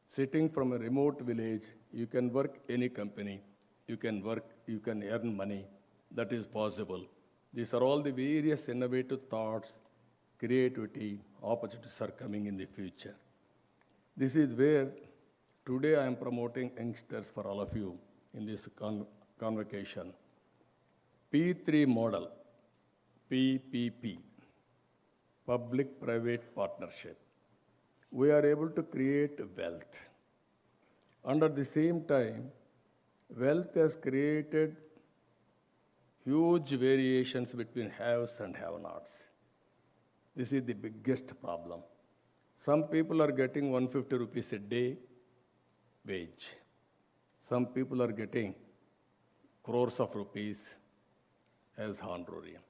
Speaker 6: Sitting from a remote village, you can work any company. You can work, you can earn money. That is possible. These are all the various innovative thoughts, creativity, opportunities are coming in the future. This is where today I am promoting youngsters for all of you in this convocation. P3 model, PPP, public-private partnership. We are able to create wealth. And at the same time, wealth has created huge variations between haves and have-nots. This is the biggest problem. Some people are getting 150 rupees a day wage. Some people are getting crores of rupees as honorarium.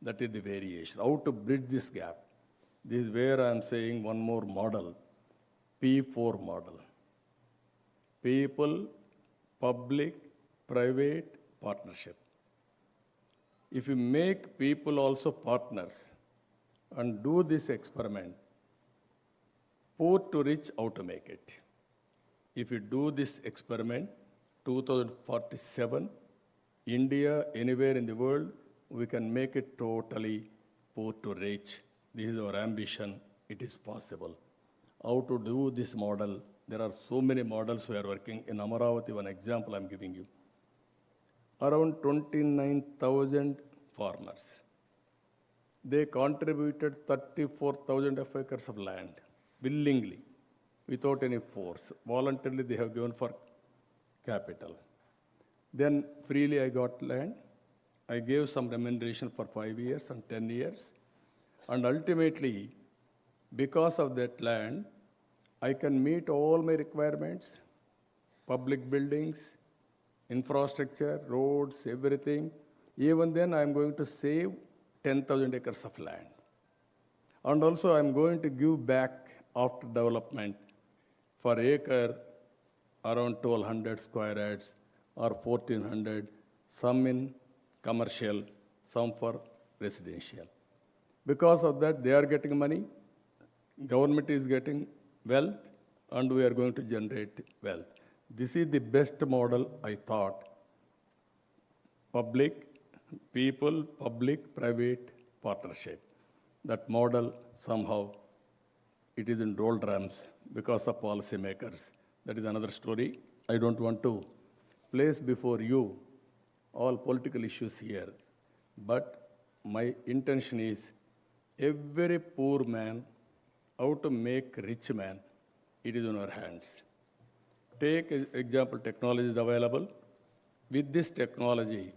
Speaker 6: That is the variation. How to bridge this gap? This is where I am saying one more model, P4 model. People, public, private partnership. If you make people also partners and do this experiment, poor to rich, how to make it? If you do this experiment, 2047, India, anywhere in the world, we can make it totally poor to rich. This is our ambition. It is possible. How to do this model? There are so many models we are working. In Amaravati, one example I'm giving you. Around 29,000 farmers. They contributed 34,000 acres of land willingly, without any force. Voluntarily, they have given for capital. Then freely I got land. I gave some remuneration for 5 years and 10 years. And ultimately, because of that land, I can meet all my requirements, public buildings, infrastructure, roads, everything. Even then, I'm going to save 10,000 acres of land. And also, I'm going to give back after development for acre around 1,200 square yards or 1,400, some in commercial, some for residential. Because of that, they are getting money, government is getting wealth, and we are going to generate wealth. This is the best model, I thought. Public, people, public, private partnership. That model somehow it is in doldrums because of policymakers. That is another story. I don't want to place before you all political issues here, but my intention is every poor man, how to make rich man, it is in our hands. Take example, technology is available. With this technology,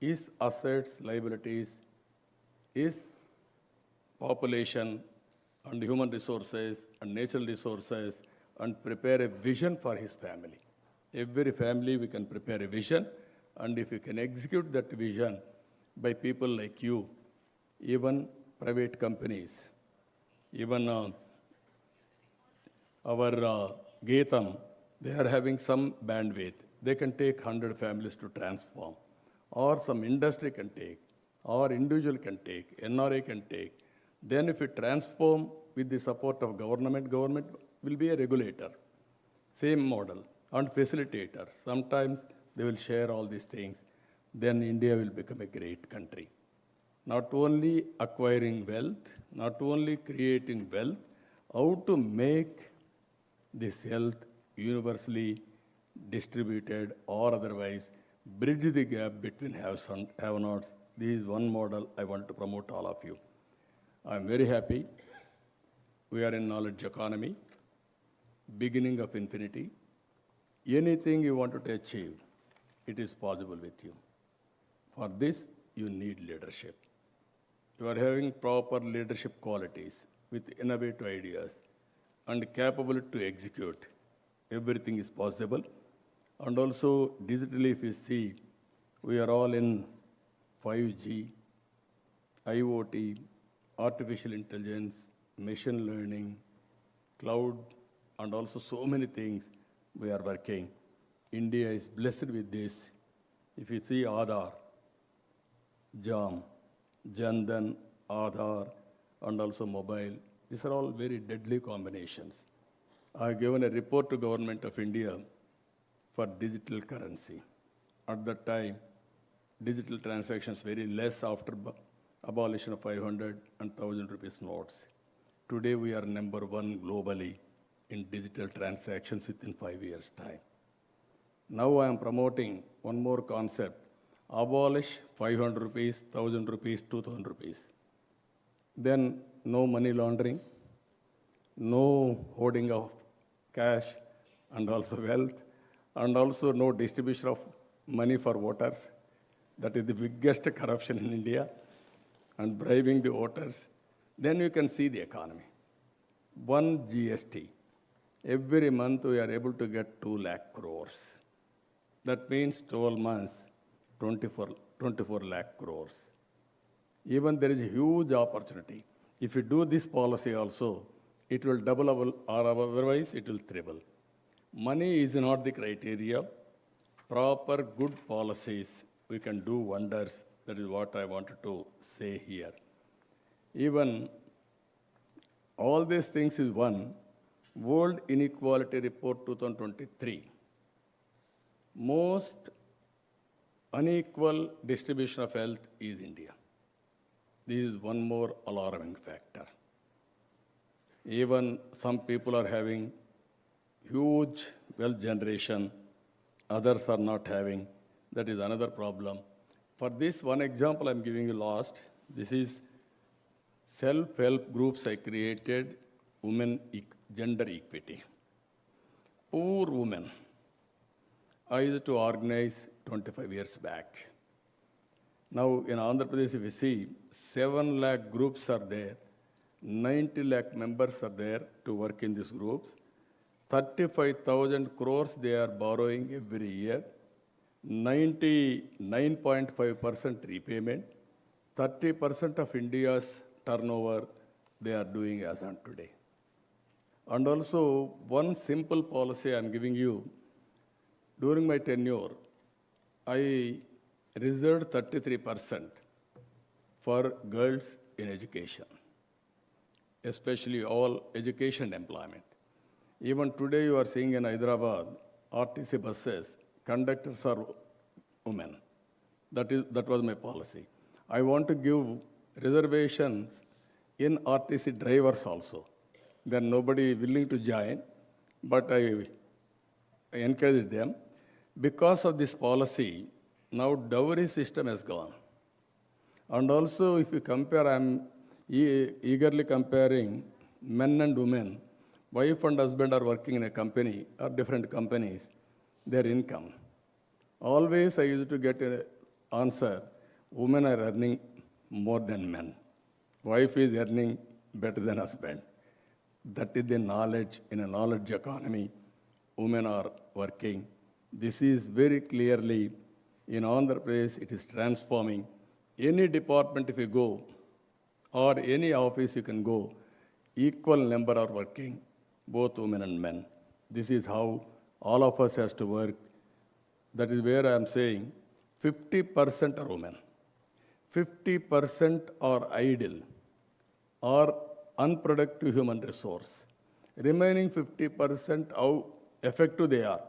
Speaker 6: is assets, liabilities, is population and human resources and natural resources, and prepare a vision for his family. Every family we can prepare a vision, and if you can execute that vision by people like you, even private companies, even our Geetam, they are having some bandwidth. They can take 100 families to transform, or some industry can take, or individual can take, NRA can take. Then if we transform with the support of government, government will be a regulator. Same model, and facilitator. Sometimes they will share all these things. Then India will become a great country. Not only acquiring wealth, not only creating wealth, how to make this wealth universally distributed or otherwise bridge the gap between haves and have-nots. This is one model I want to promote all of you. I'm very happy. We are in knowledge economy, beginning of infinity. Anything you want to achieve, it is possible with you. For this, you need leadership. You are having proper leadership qualities with innovative ideas and capability to execute. Everything is possible. And also, digitally, if you see, we are all in 5G, IoT, artificial intelligence, machine learning, cloud, and also so many things we are working. India is blessed with this. If you see Aadhaar, JAM, Jandan, Aadhaar, and also mobile, these are all very deadly combinations. I have given a report to Government of India for digital currency. At that time, digital transactions very less after abolition of 500 and 1,000 rupees notes. Today we are number one globally in digital transactions within 5 years' time. Now I am promoting one more concept. Abolish 500 rupees, 1,000 rupees, 2,000 rupees. Then no money laundering, no hoarding of cash and also wealth, and also no distribution of money for voters. That is the biggest corruption in India, and bribing the voters. Then you can see the economy. One GST. Every month we are able to get 2 lakh crores. That means 12 months, 24 lakh crores. Even there is a huge opportunity. If you do this policy also, it will double or otherwise it will triple. Money is not the criteria. Proper good policies, we can do wonders. That is what I wanted to say here. Even all these things is one. World Inequality Report 2023. Most unequal distribution of wealth is India. This is one more alarming factor. Even some people are having huge wealth generation, others are not having. That is another problem. For this one example I'm giving you last, this is self-help groups I created, gender equity. Poor women, I used to organize 25 years back. Now in Andhra Pradesh, if you see, 7 lakh groups are there, 90 lakh members are there to work in these groups. 35,000 crores they are borrowing every year, 99.5% repayment, 30% of India's turnover they are doing as on today. And also one simple policy I'm giving you, during my tenure, I reserved 33% for girls in education, especially all education and employment. Even today you are seeing in Hyderabad, RTC buses, conductors are women. That was my policy. I want to give reservations in RTC drivers also. Then nobody willing to join, but I encourage them. Because of this policy, now dowry system has gone. And also, if you compare, I'm eagerly comparing men and women. Wife and husband are working in a company or different companies, their income. Always I used to get an answer, women are earning more than men. Wife is earning better than husband. That is the knowledge, in a knowledge economy, women are working. This is very clearly, in Andhra Pradesh, it is transforming. Any department if you go, or any office you can go, equal number are working, both women and men. This is how all of us has to work. That is where I am saying 50% are women. 50% are idle or unproductive human resource. Remaining 50%, how effective they are,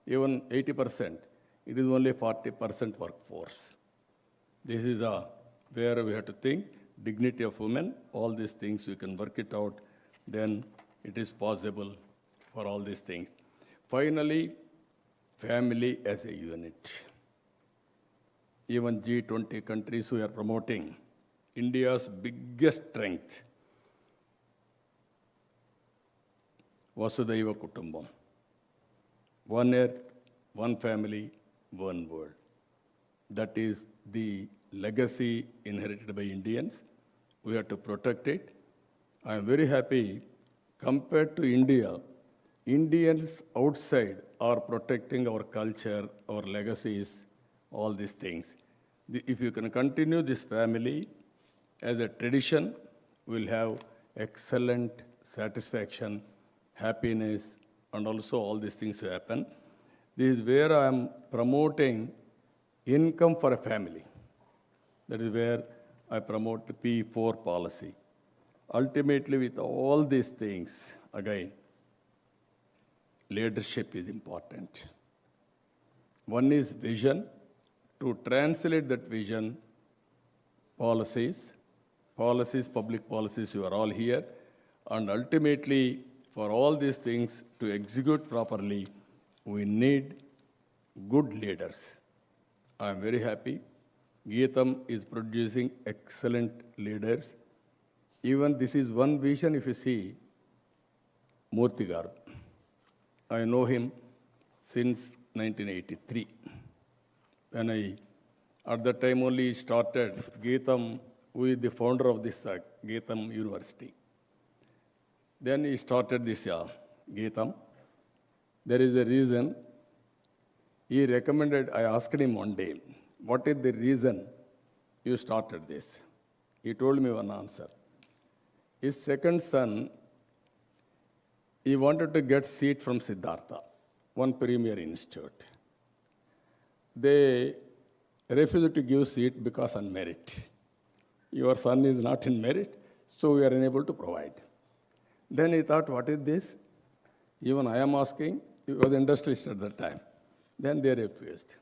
Speaker 6: even 80%, it is only 40% workforce. This is where we have to think, dignity of women, all these things, you can work it out, then it is possible for all these things. Finally, family as a unit. Even G20 countries who are promoting India's biggest strength, Vasudhaiva Kutumbam. One earth, one family, one world. That is the legacy inherited by Indians. We have to protect it. I am very happy, compared to India, Indians outside are protecting our culture, our legacies, all these things. If you can continue this family as a tradition, we'll have excellent satisfaction, happiness, and also all these things will happen. This is where I am promoting income for a family. That is where I promote the P4 policy. Ultimately, with all these things, again, leadership is important. One is vision. To translate that vision, policies, public policies, you are all here. And ultimately, for all these things to execute properly, we need good leaders. I am very happy. Geetam is producing excellent leaders. Even this is one vision, if you see, Murthy Garu. I know him since 1983. When at that time only started Geetam, who is the founder of this Geetam University. Then he started this Geetam. There is a reason. He recommended, I asked him one day, what is the reason you started this? He told me one answer. His second son, he wanted to get seat from Siddhartha, one premier institute. They refused to give seat because on merit. Your son is not in merit, so we are unable to provide. Then he thought, what is this? Even I am asking, he was industrialist at that time. Then they refused.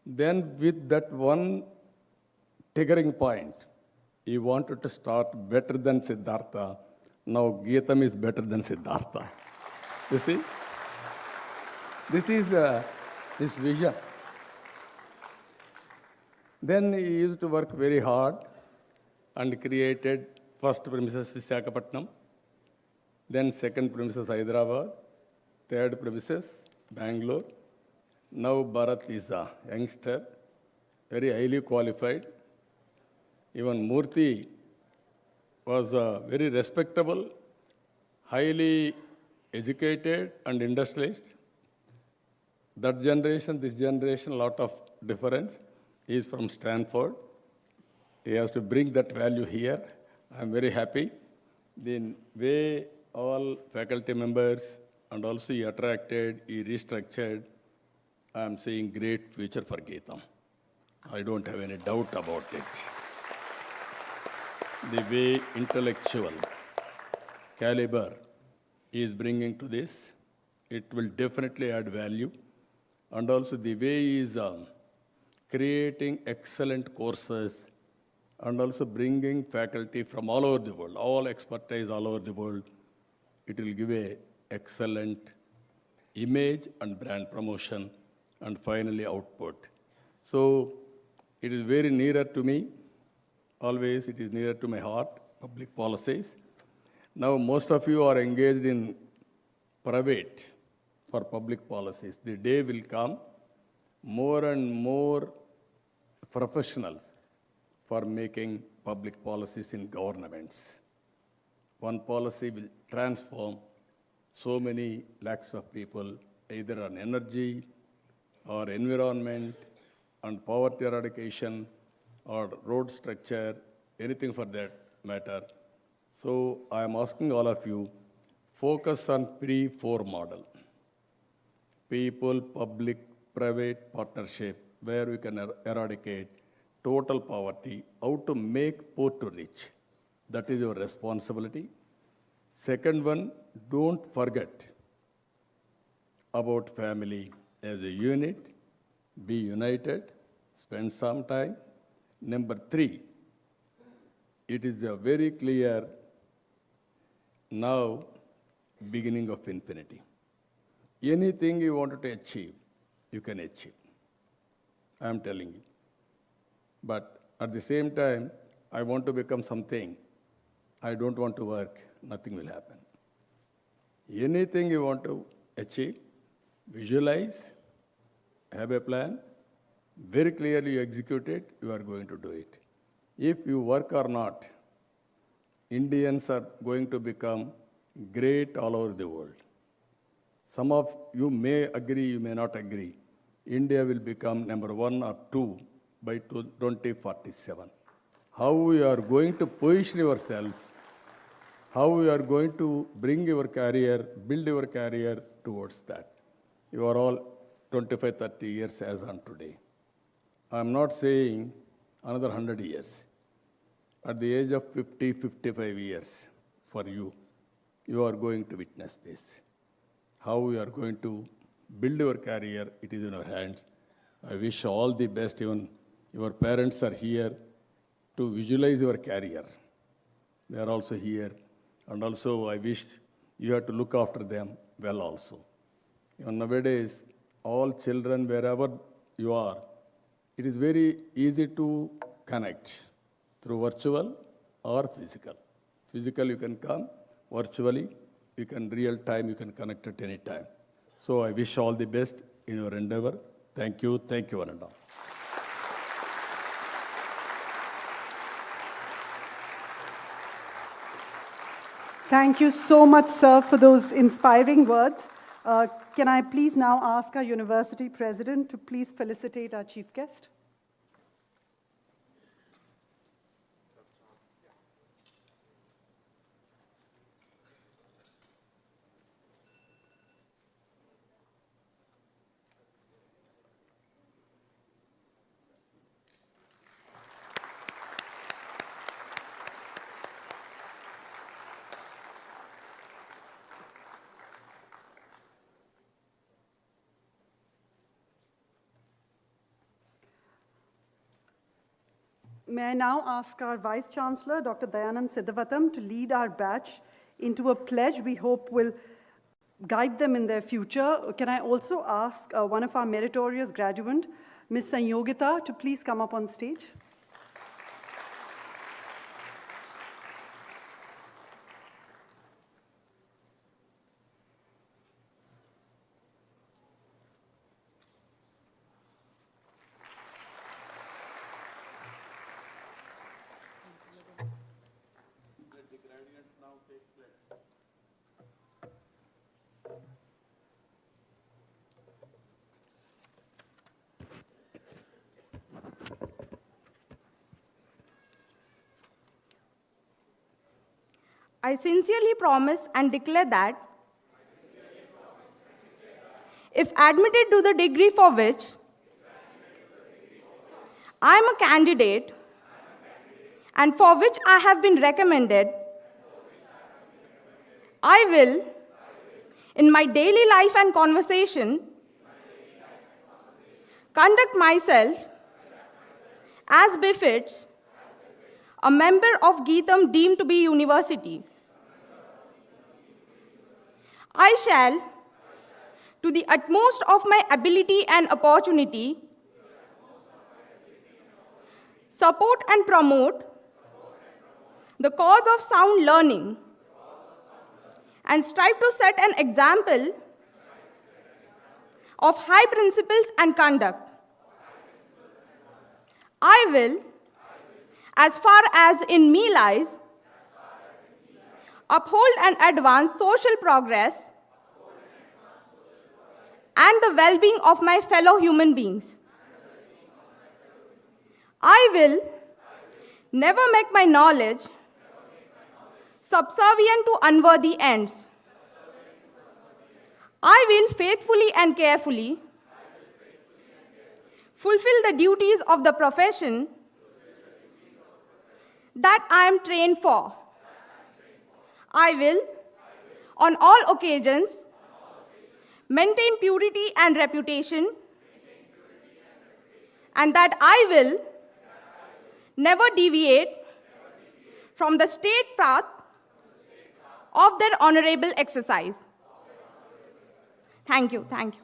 Speaker 6: Then with that one triggering point, he wanted to start better than Siddhartha. Now Geetam is better than Siddhartha. You see? This is his vision. Then he used to work very hard and created first premises Visakhapatnam, then second premises Hyderabad, third premises Bangalore. Now Bharat is a youngster, very highly qualified. Even Murthy was very respectable, highly educated and industrialist. That generation, this generation, a lot of difference. He is from Stanford. He has to bring that value here. I am very happy. The way all faculty members and also he attracted, he restructured, I am seeing great future for Geetam. I don't have any doubt about it. The way intellectual caliber he is bringing to this, It will definitely add value. And also the way he is creating excellent courses and also bringing faculty from all over the world, all expertise all over the world. It will give a excellent image and brand promotion and finally output. So it is very nearer to me. Always it is nearer to my heart, public policies. Now most of you are engaged in private for public policies. The day will come, more and more professionals for making public policies in governments. One policy will transform so many lakhs of people, either on energy or environment, and poverty eradication, or road structure, anything for that matter. So I am asking all of you, focus on P4 model. People, public, private partnership, where we can eradicate total poverty, how to make poor to rich. That is your responsibility. Second one, don't forget about family as a unit, be united, spend some time. Number 3, it is a very clear now beginning of infinity. Anything you wanted to achieve, you can achieve. I am telling you. But at the same time, I want to become something. I don't want to work, nothing will happen. Anything you want to achieve, visualize, have a plan, very clearly you execute it, you are going to do it. If you work or not, Indians are going to become great all over the world. Some of you may agree, you may not agree. India will become number 1 or 2 by 2047. How we are going to position yourselves, how we are going to bring your career, build your career towards that. You are all 25, 30 years as on today. I am not saying another 100 years. At the age of 50, 55 years for you, you are going to witness this. How you are going to build your career, it is in your hands. I wish all the best. Even your parents are here to visualize your career. They are also here. And also I wish you have to look after them well also. Even nowadays, all children, wherever you are, it is very easy to connect through virtual or physical. Physical you can come, virtually you can real time, you can connect at any time. So I wish all the best in your endeavor. Thank you, one and all.
Speaker 3: Thank you so much, sir, for those inspiring words. Can I please now ask our university president to please felicitate our chief guest? May I now ask our Vice Chancellor, Dr. Dayanand Siddhavatam, to lead our batch into a pledge we hope will guide them in their future. Can I also ask one of our meritorious graduates, Ms. Sanyogita, to please come up on stage?
Speaker 7: I sincerely promise and declare that if admitted to the degree for which I am a candidate and for which I have been recommended, I will, in my daily life and conversation, conduct myself as befits a member of Geetham deemed to be university. I shall, to the utmost of my ability and opportunity, support and promote the cause of sound learning and strive to set an example of high principles and conduct. I will, as far as in me lies, uphold and advance social progress and the well-being of my fellow human beings. I will never make my knowledge subservient to unworthy ends. I will faithfully and carefully fulfill the duties of the profession that I am trained for. I will, on all occasions, maintain purity and reputation, and that I will never deviate from the state path of their honorable exercise. Thank you. Thank you.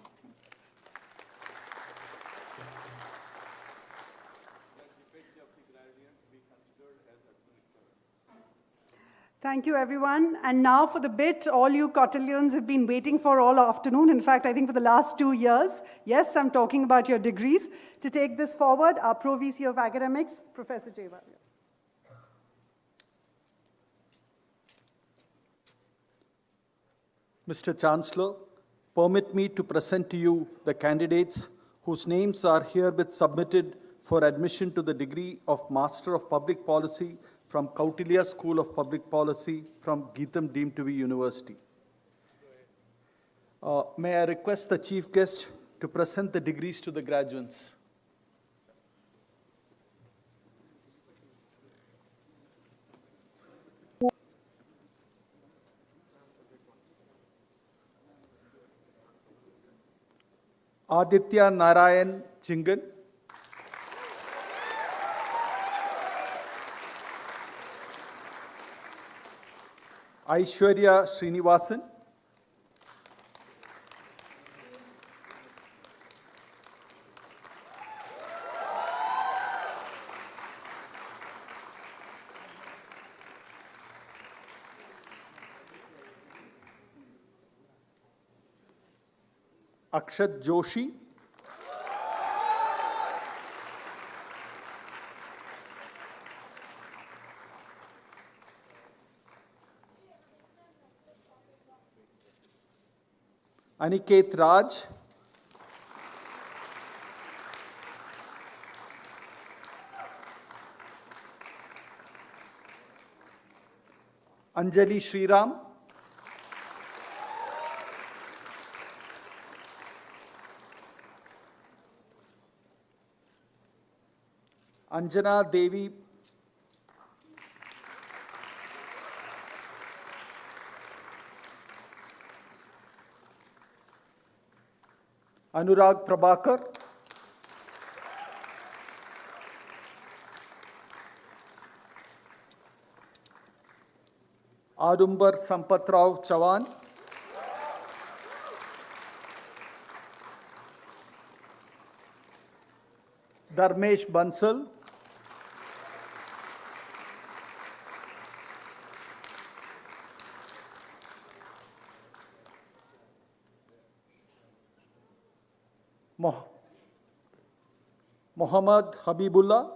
Speaker 3: Thank you, everyone. And now for the bit all you Kautilyans have been waiting for all afternoon. In fact, I think for the last 2 years. Yes, I'm talking about your degrees. To take this forward, our Pro VC of Academics, Professor Jaywalia.
Speaker 8: Mr. Chancellor, permit me to present to you the candidates whose names are herewith submitted for admission to the degree of Master of Public Policy from Kautilya School of Public Policy from Geetham deemed to be University. May I request the Chief Guest to present the degrees to the graduates. Aditya Narayan Chingan. Aishwarya Srinivasan. Akshat Joshi. Aniket Raj. Anjali Sriram. Anjana Devi. Anurag Prabhakar. Adumbar Sampatrao Chavan. Dharmesh Bansal. Muhammad Habibullah.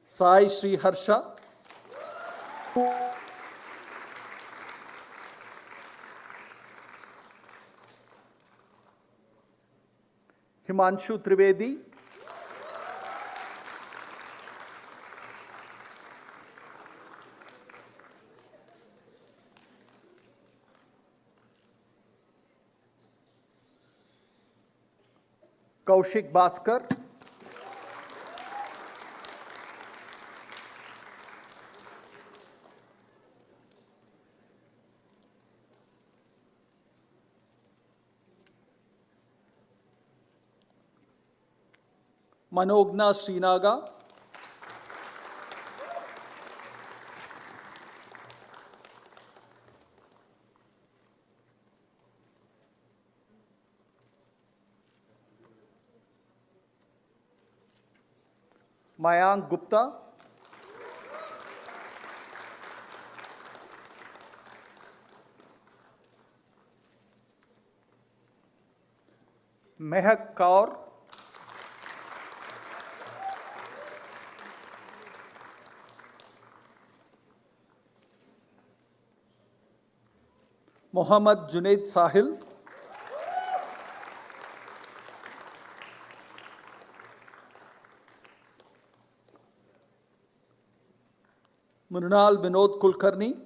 Speaker 8: Sai Sri Harsha. Himanshu Trivedi. Kaushik Bhaskar, Manogna Srinaga, Mayank Gupta, Mehak Kaur, Mohammad Junaid Sahil, Mrunal Vinod Kulkarni,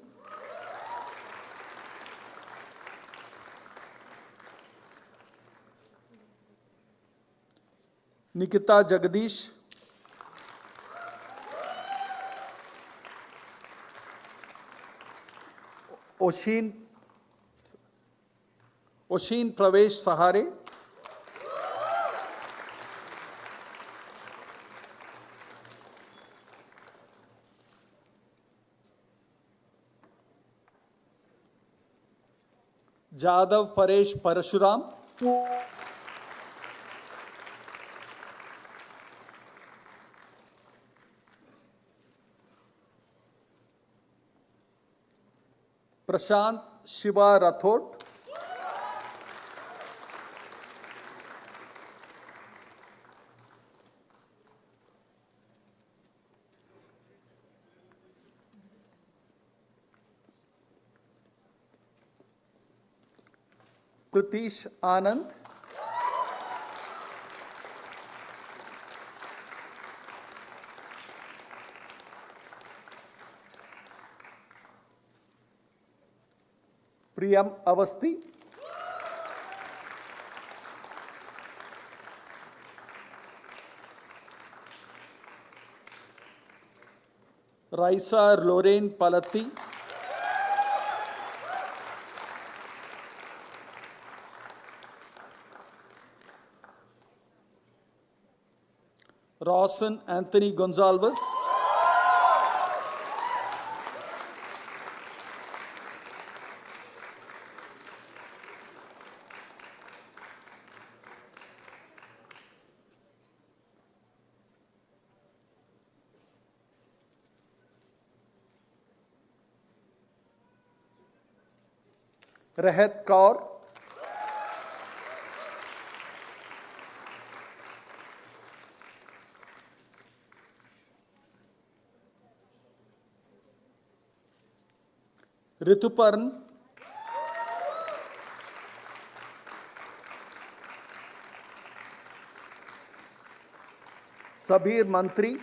Speaker 8: Nikita Jagadish, Oshin Pravesh Sahare, Jadav Paresh Parashuram, Prashant Shiva Rathod, Pratish Anand, Priyam Avasti, Raisa Lorraine Palatti, Rawson Anthony Gonzalez, Rehat Kaur, Rituparn, Sabir Mantri,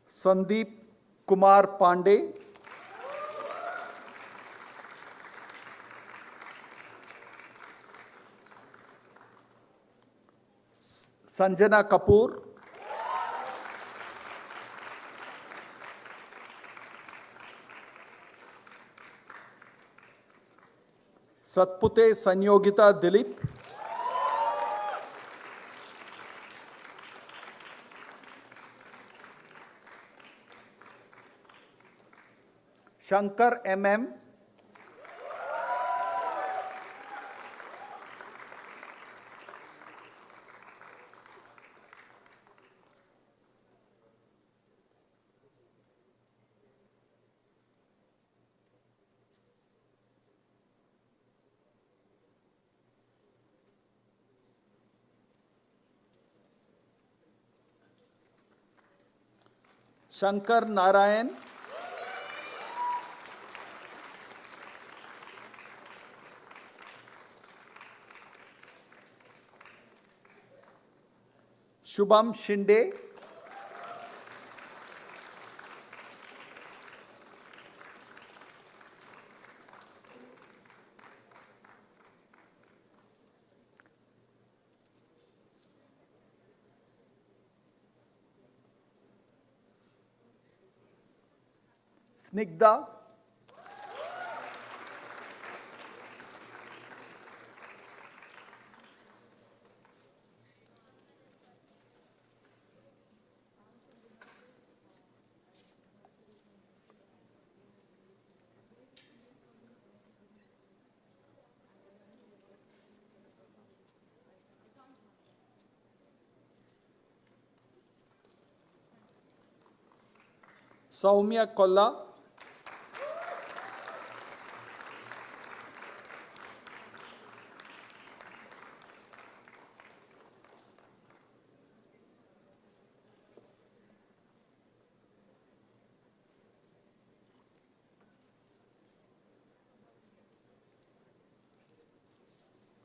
Speaker 8: Sandeep Kumar Pandey, Sanjana Kapoor, Satpute Sanyogita Dilip, Shankar MM, Shankar Narayan, Shubham Shinde, Snigdha, Saumya Kolla,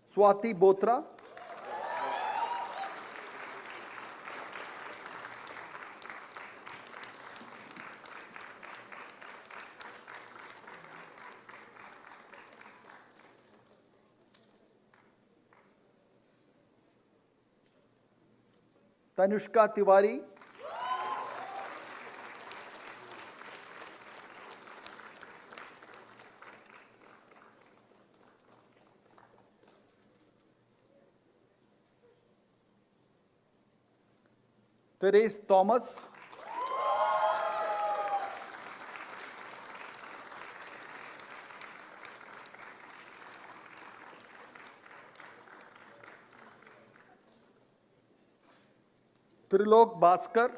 Speaker 8: Swati Botra, Tanushka Tiwari, Therese Thomas, Trilok Bhaskar,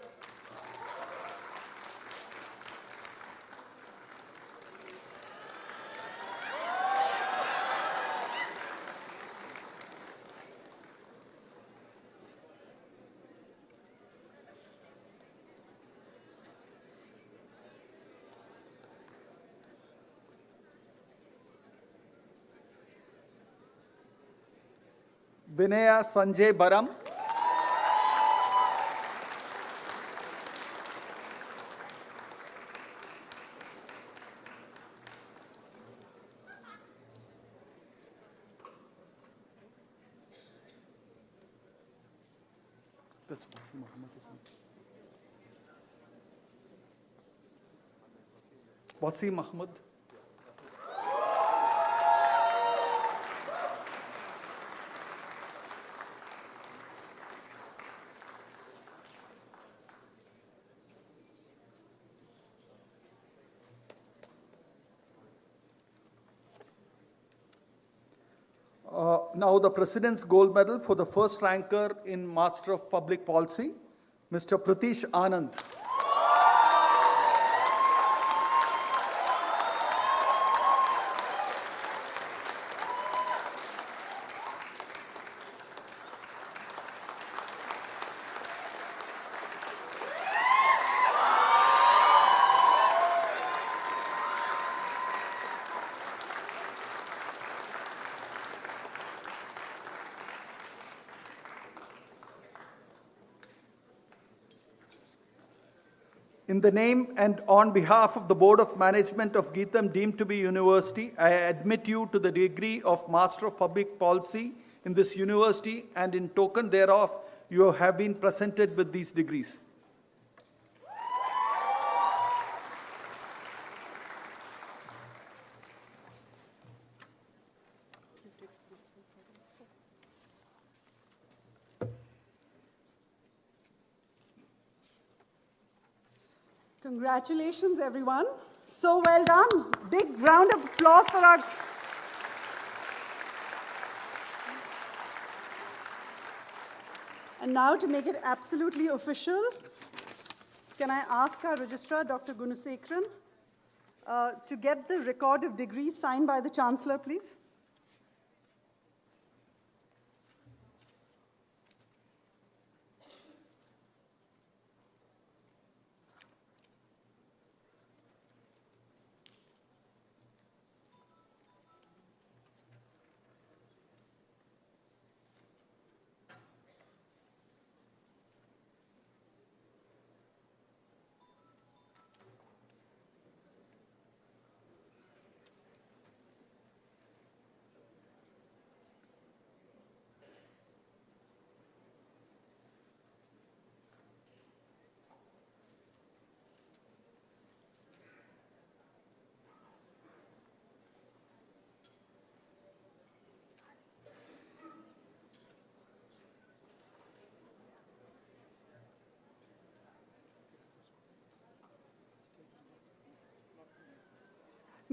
Speaker 8: Vinaya Sanjay Baram, Wasim Ahmad, now the President's Gold Medal for the first ranker in Master of Public Policy, Mr. Pratish Anand. In the name and on behalf of the Board of Management of Geetham deemed to be university, I admit you to the degree of Master of Public Policy in this university, and in token thereof, you have been presented with these degrees.
Speaker 3: Congratulations, everyone. So well done. Big round of applause for our... And now to make it absolutely official, can I ask our registrar, Dr. Gunasekharan, to get the record of degrees signed by the Chancellor, please?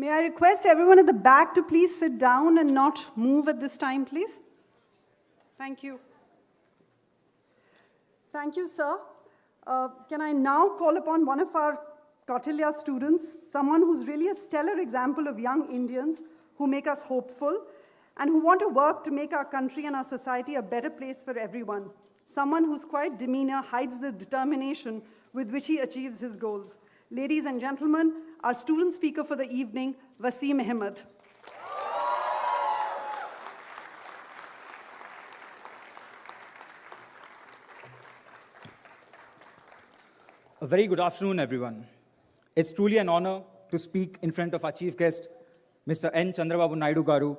Speaker 3: May I request everyone at the back to please sit down and not move at this time, please? Thank you. Thank you, sir. Can I now call upon one of our Kautilya students, someone who's really a stellar example of young Indians who make us hopeful and who want to work to make our country and our society a better place for everyone. Someone whose quiet demeanor hides the determination with which he achieves his goals. Ladies and gentlemen, our student speaker for the evening, Wasim Ahmed.
Speaker 9: A very good afternoon, everyone. It's truly an honor to speak in front of our chief guest, Mr. N. Chandrababu Naidu Garu,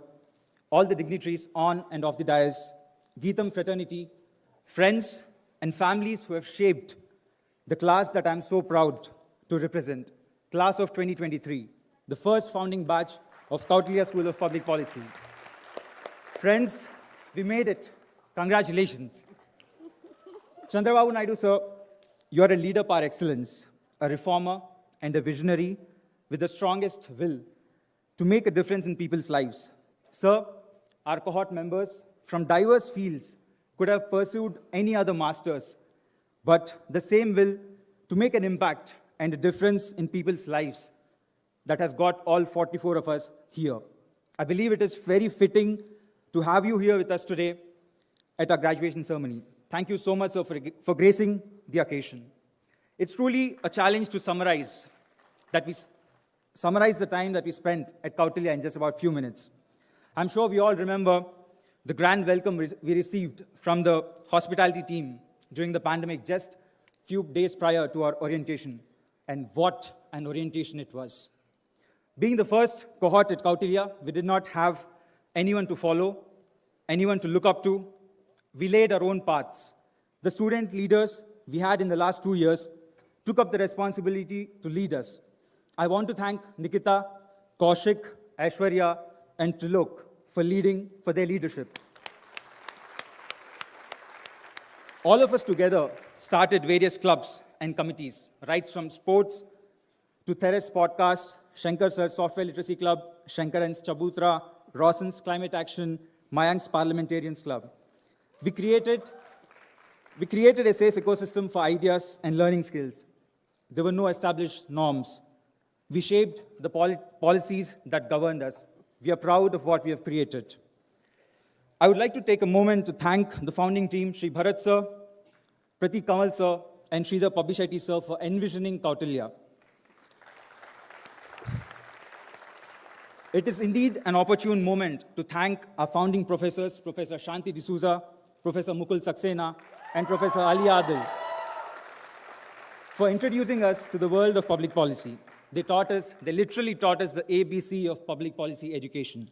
Speaker 9: all the dignitaries on and off the dais, Geetam fraternity, friends and families who have shaped the class that I'm so proud to represent, class of 2023, the first founding batch of Kautilya School of Public Policy. Friends, we made it. Congratulations. Chandrababu Naidu, sir, you are a leader par excellence, a reformer and a visionary with the strongest will to make a difference in people's lives. Sir, our cohort members from diverse fields could have pursued any other masters, but the same will to make an impact and a difference in people's lives that has got all 44 of us here. I believe it is very fitting to have you here with us today at our graduation ceremony. Thank you so much, sir, for gracing the occasion. It's truly a challenge to summarize the time that we spent at Kautilya in just about a few minutes. I'm sure we all remember the grand welcome we received from the hospitality team during the pandemic just a few days prior to our orientation, and what an orientation it was. Being the first cohort at Kautilya, we did not have anyone to follow, anyone to look up to. We laid our own paths. The student leaders we had in the last 2 years took up the responsibility to lead us. I want to thank Nikita, Kaushik, Aishwarya, and Trilok for their leadership. All of us together started various clubs and committees, right from sports to Terrace Podcast, Shankar Sir's Software Literacy Club, Shankaran's Chabutra, Rawson's Climate Action, Mayank's Parliamentarians Club. We created a safe ecosystem for ideas and learning skills. There were no established norms. We shaped the policies that governed us. We are proud of what we have created. I would like to take a moment to thank the founding team, Sri Bharat sir, Pratik Kamal sir, and Sridhar Pabishetty sir for envisioning Kautilya. It is indeed an opportune moment to thank our founding professors, Professor Shanti D'Souza, Professor Mukul Saxena, and Professor Ali Adil, for introducing us to the world of public policy. They literally taught us the ABC of public policy education.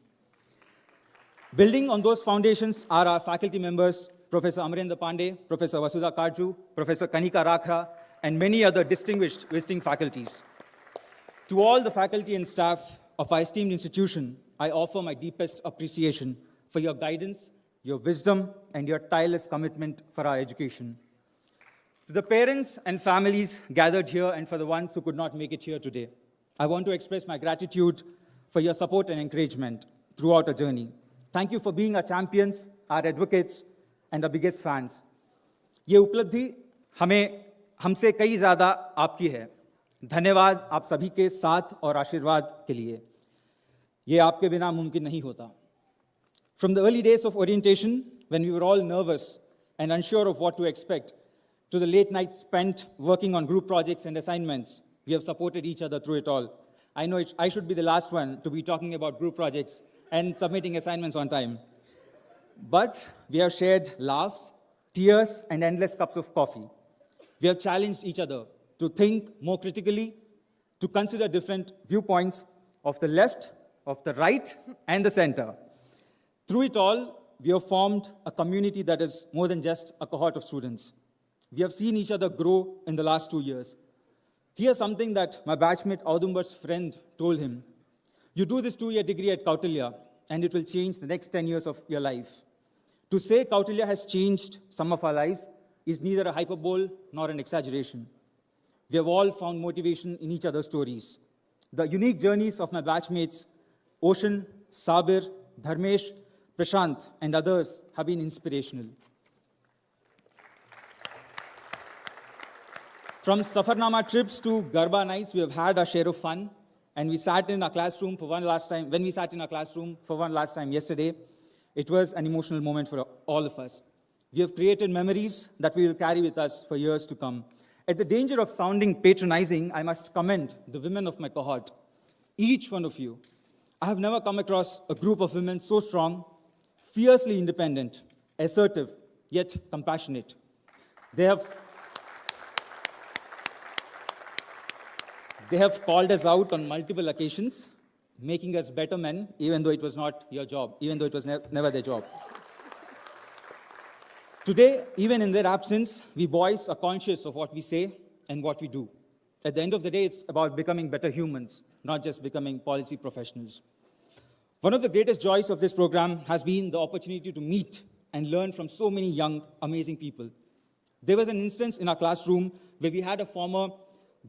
Speaker 9: Building on those foundations are our faculty members, Professor Amarendra Pandey, Professor Vasudha Karju, Professor Kanika Rakhra, and many other distinguished visiting faculties. To all the faculty and staff of our esteemed institution, I offer my deepest appreciation for your guidance, your wisdom, and your tireless commitment for our education. To the parents and families gathered here and for the ones who could not make it here today, I want to express my gratitude for your support and encouragement throughout our journey. Thank you for being our champions, our advocates, and our biggest fans. ये उपलब्धि हमसे कई ज़्यादा आपकी है. धन्यवाद आप सभी के साथ और आशीर्वाद के लिए. ये आपके बिना मुमकिन नहीं होता. From the early days of orientation, when we were all nervous and unsure of what to expect, to the late nights spent working on group projects and assignments, we have supported each other through it all. I know I should be the last one to be talking about group projects and submitting assignments on time. But we have shared laughs, tears, and endless cups of coffee. We have challenged each other to think more critically, to consider different viewpoints of the left, of the right, and the center. Through it all, we have formed a community that is more than just a cohort of students. We have seen each other grow in the last 2 years. Here's something that my batchmate Audumbar's friend told him. You do this 2-year degree at Kautilya, and it will change the next 10 years of your life. To say Kautilya has changed some of our lives is neither a hyperbole nor an exaggeration. We have all found motivation in each other's stories. the unique journeys of my batchmates, Ocean, Sabir, Dharmesh, Prashant, and others have been inspirational. From Safarnama trips to Garba nights, we have had our share of fun, and we sat in our classroom for one last time. When we sat in our classroom for one last time yesterday, it was an emotional moment for all of us. We have created memories that we will carry with us for years to come. At the danger of sounding patronizing, I must commend the women of my cohort, each one of you. I have never come across a group of women so strong, fiercely independent, assertive, yet compassionate. They have called us out on multiple occasions, making us better men, even though it was not your job, even though it was never their job. Today, even in their absence, we boys are conscious of what we say and what we do. At the end of the day, it's about becoming better humans, not just becoming policy professionals. One of the greatest joys of this program has been the opportunity to meet and learn from so many young, amazing people. There was an instance in our classroom where we had a former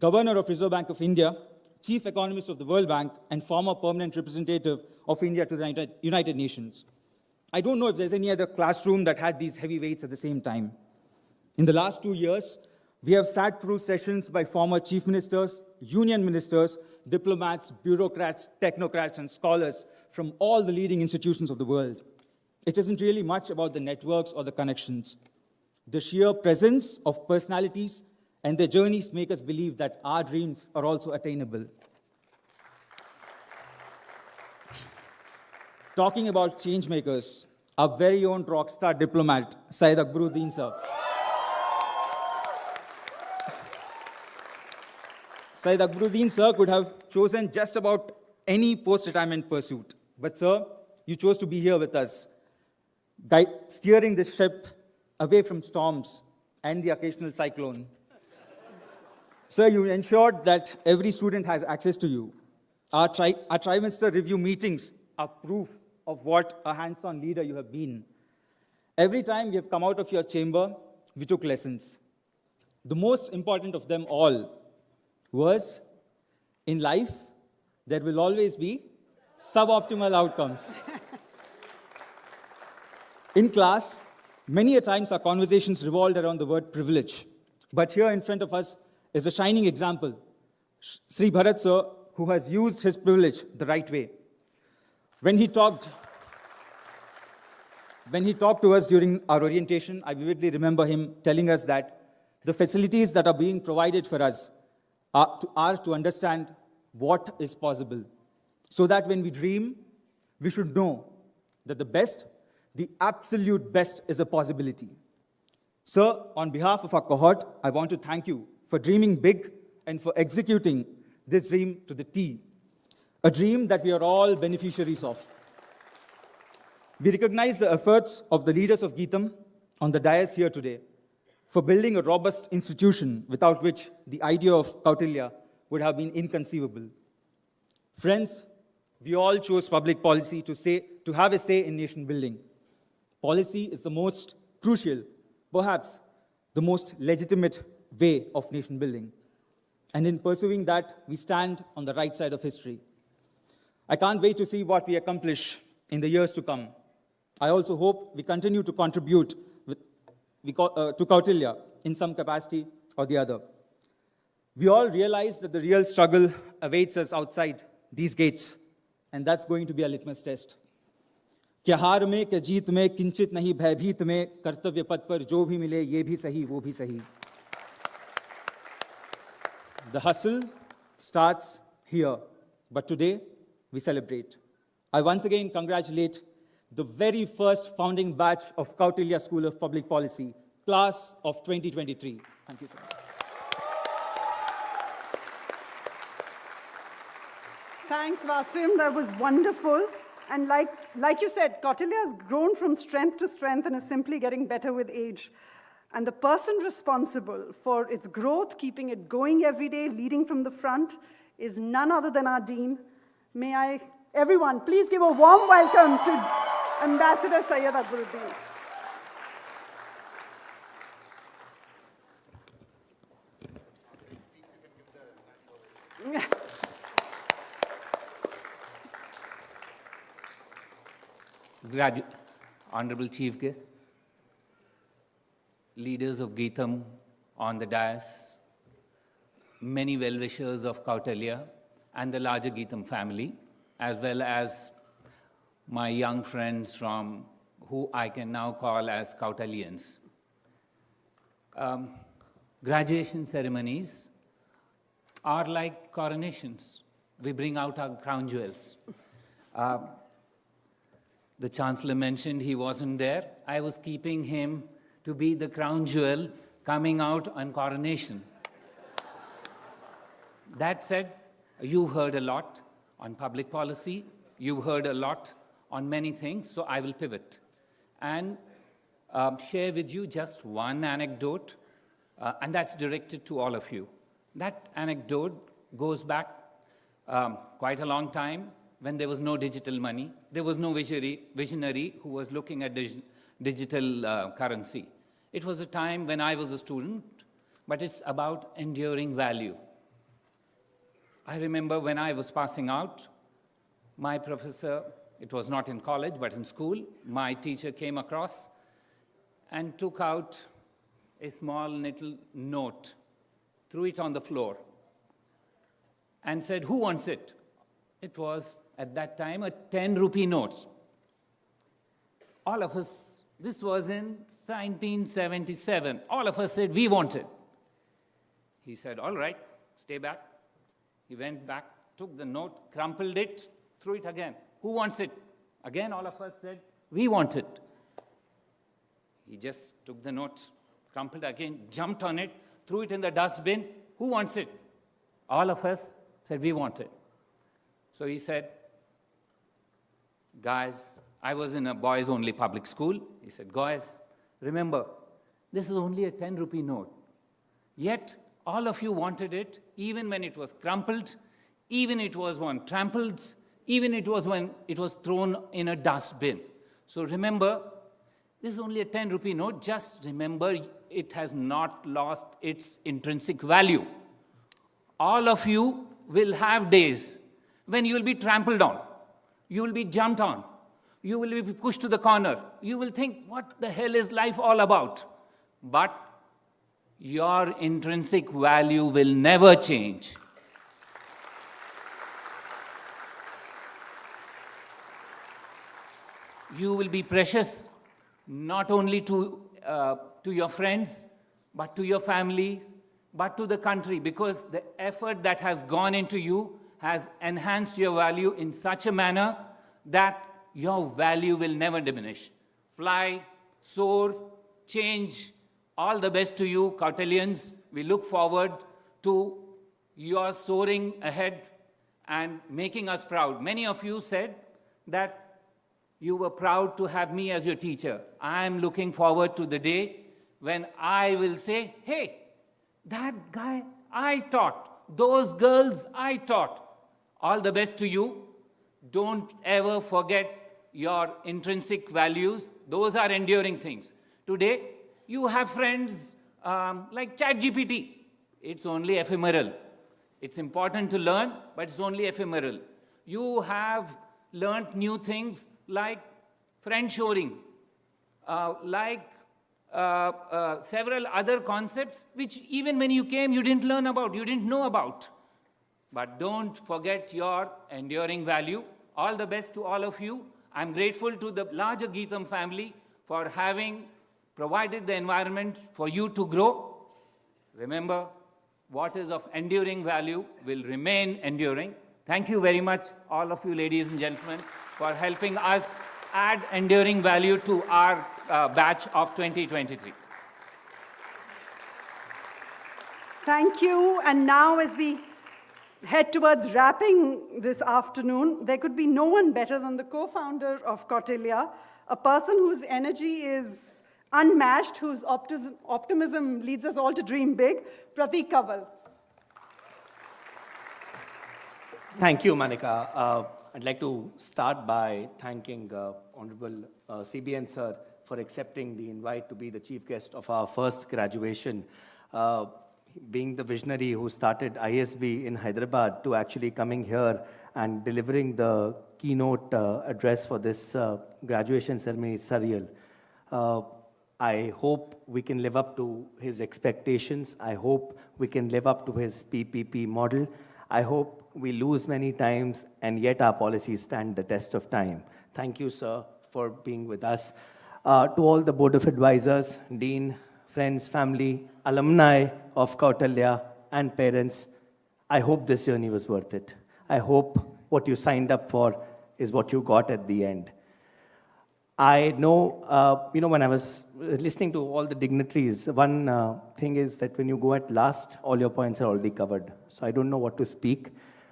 Speaker 9: Governor of Reserve Bank of India, Chief Economist of the World Bank, and former permanent representative of India to the United Nations. I don't know if there's any other classroom that had these heavyweights at the same time. In the last 2 years, we have sat through sessions by former chief ministers, union ministers, diplomats, bureaucrats, technocrats, and scholars from all the leading institutions of the world. It isn't really much about the networks or the connections. The sheer presence of personalities and their journeys make us believe that our dreams are also attainable. Talking about change makers, our very own rockstar diplomat, Syed Akbaruddin sir. Syed Akbaruddin sir could have chosen just about any post-retirement pursuit. But sir, you chose to be here with us, steering this ship away from storms and the occasional cyclone. Sir, you ensured that every student has access to you. Our trimester review meetings are proof of what a hands-on leader you have been. Every time we have come out of your chamber, we took lessons. The most important of them all was, in life, there will always be suboptimal outcomes. In class, many a times our conversations revolved around the word privilege. But here in front of us is a shining example, Sri Bharat sir, who has used his privilege the right way. When he talked to us during our orientation, I vividly remember him telling us that the facilities that are being provided for us are to understand what is possible, so that when we dream, we should know that the best, the absolute best, is a possibility. Sir, on behalf of our cohort, I want to thank you for dreaming big and for executing this dream to the T, a dream that we are all beneficiaries of. We recognize the efforts of the leaders of Geetam on the dais here today for building a robust institution without which the idea of Kautilya would have been inconceivable. Friends, we all chose public policy to have a say in nation building. Policy is the most crucial, perhaps the most legitimate way of nation building. And in pursuing that, we stand on the right side of history. I can't wait to see what we accomplish in the years to come. I also hope we continue to contribute to Kautilya in some capacity or the other. We all realize that the real struggle awaits us outside these gates, and that's going to be a litmus test. क्या हार में क्या जीत में किंचित नहीं भयभीत में कर्तव्य पथ पर जो भी मिले ये भी सही वो भी सही. The hustle starts here, but today we celebrate. I once again congratulate the very first founding batch of Kautilya School of Public Policy, class of 2023. Thank you so much.
Speaker 3: Thanks, Vasim. That was wonderful. And like you said, Kautilya has grown from strength to strength and is simply getting better with age. And the person responsible for its growth, keeping it going every day, leading from the front, is none other than our Dean. May I, everyone, please give a warm welcome to Ambassador Syed Akbaruddin.
Speaker 10: Honorable Chief Guest, leaders of Geetam on the dais, many well-wishers of Kautilya and the larger Geetam family, as well as my young friends from who I can now call as Kautilyans. Graduation ceremonies are like coronations. We bring out our crown jewels. The Chancellor mentioned he wasn't there. I was keeping him to be the crown jewel coming out on coronation. That said, you heard a lot on public policy. You heard a lot on many things, so I will pivot and share with you just one anecdote, and that's directed to all of you. That anecdote goes back quite a long time when there was no digital money. There was no visionary who was looking at digital currency. It was a time when I was a student, but it's about enduring value. I remember when I was passing out, my professor, it was not in college, but in school, my teacher came across and took out a small little note, threw it on the floor, and said, "Who wants it?" It was, at that time, a 10-rupee note. All of us, this was in 1977, all of us said, "We want it." He said, "All right, stay back." He went back, took the note, crumpled it, threw it again. "Who wants it?" Again, all of us said, "We want it." He just took the note, crumpled again, jumped on it, threw it in the dustbin. "Who wants it?" All of us said, "We want it." So he said, "Guys," I was in a boys-only public school. He said, "Guys, remember, this is only a 10-rupee note. Yet, all of you wanted it, even when it was crumpled, even it was when trampled, even it was when it was thrown in a dustbin. So remember, this is only a 10-rupee note. Just remember, it has not lost its intrinsic value. All of you will have days when you will be trampled on, you will be jumped on, you will be pushed to the corner. You will think, what the hell is life all about? But your intrinsic value will never change. You will be precious, not only to your friends, but to your family, but to the country, because the effort that has gone into you has enhanced your value in such a manner that your value will never diminish. Fly, soar, change. All the best to you, Kautilyans. We look forward to your soaring ahead and making us proud. Many of you said that you were proud to have me as your teacher. I am looking forward to the day when I will say, "Hey, that guy I taught, those girls I taught." All the best to you. Don't ever forget your intrinsic values. Those are enduring things. Today, you have friends like ChatGPT. It's only ephemeral. It's important to learn, but it's only ephemeral. You have learned new things like friend-shoring, like several other concepts which even when you came, you didn't learn about, you didn't know about. But don't forget your enduring value. All the best to all of you. I'm grateful to the larger Geetam family for having provided the environment for you to grow. Remember, what is of enduring value will remain enduring. Thank you very much, all of you ladies and gentlemen, for helping us add enduring value to our batch of 2023.
Speaker 3: Thank you. And now as we head towards wrapping this afternoon, there could be no one better than the co-founder of Kautilya, a person whose energy is unmatched, whose optimism leads us all to dream big, Pratik Kanwal.
Speaker 11: Thank you, Manika. I'd like to start by thanking Honorable CBN Sir for accepting the invite to be the chief guest of our first graduation. being the visionary who started ISB in Hyderabad to actually coming here and delivering the keynote address for this graduation ceremony is surreal. I hope we can live up to his expectations. I hope we can live up to his PPP model. I hope we lose many times and yet our policies stand the test of time. Thank you, sir, for being with us. To all the Board of Advisors, Dean, friends, family, alumni of Kautilya, and parents, I hope this journey was worth it. I hope what you signed up for is what you got at the end. I know, when I was listening to all the dignitaries, one thing is that when you go at last, all your points are already covered. So I don't know what to speak.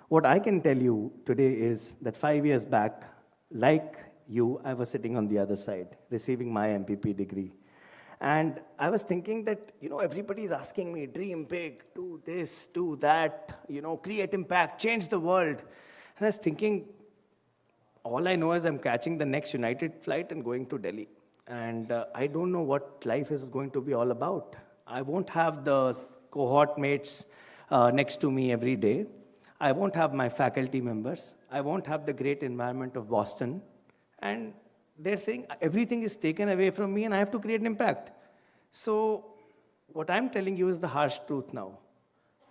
Speaker 11: What I can tell you today is that 5 years back, like you, I was sitting on the other side, receiving my MPP degree. And I was thinking that, everybody is asking me, dream big, do this, do that, create impact, change the world. And I was thinking, all I know is I'm catching the next United flight and going to Delhi. And I don't know what life is going to be all about. I won't have the cohort mates next to me every day. I won't have my faculty members. I won't have the great environment of Boston. And they're saying everything is taken away from me and I have to create an impact. So what I'm telling you is the harsh truth now.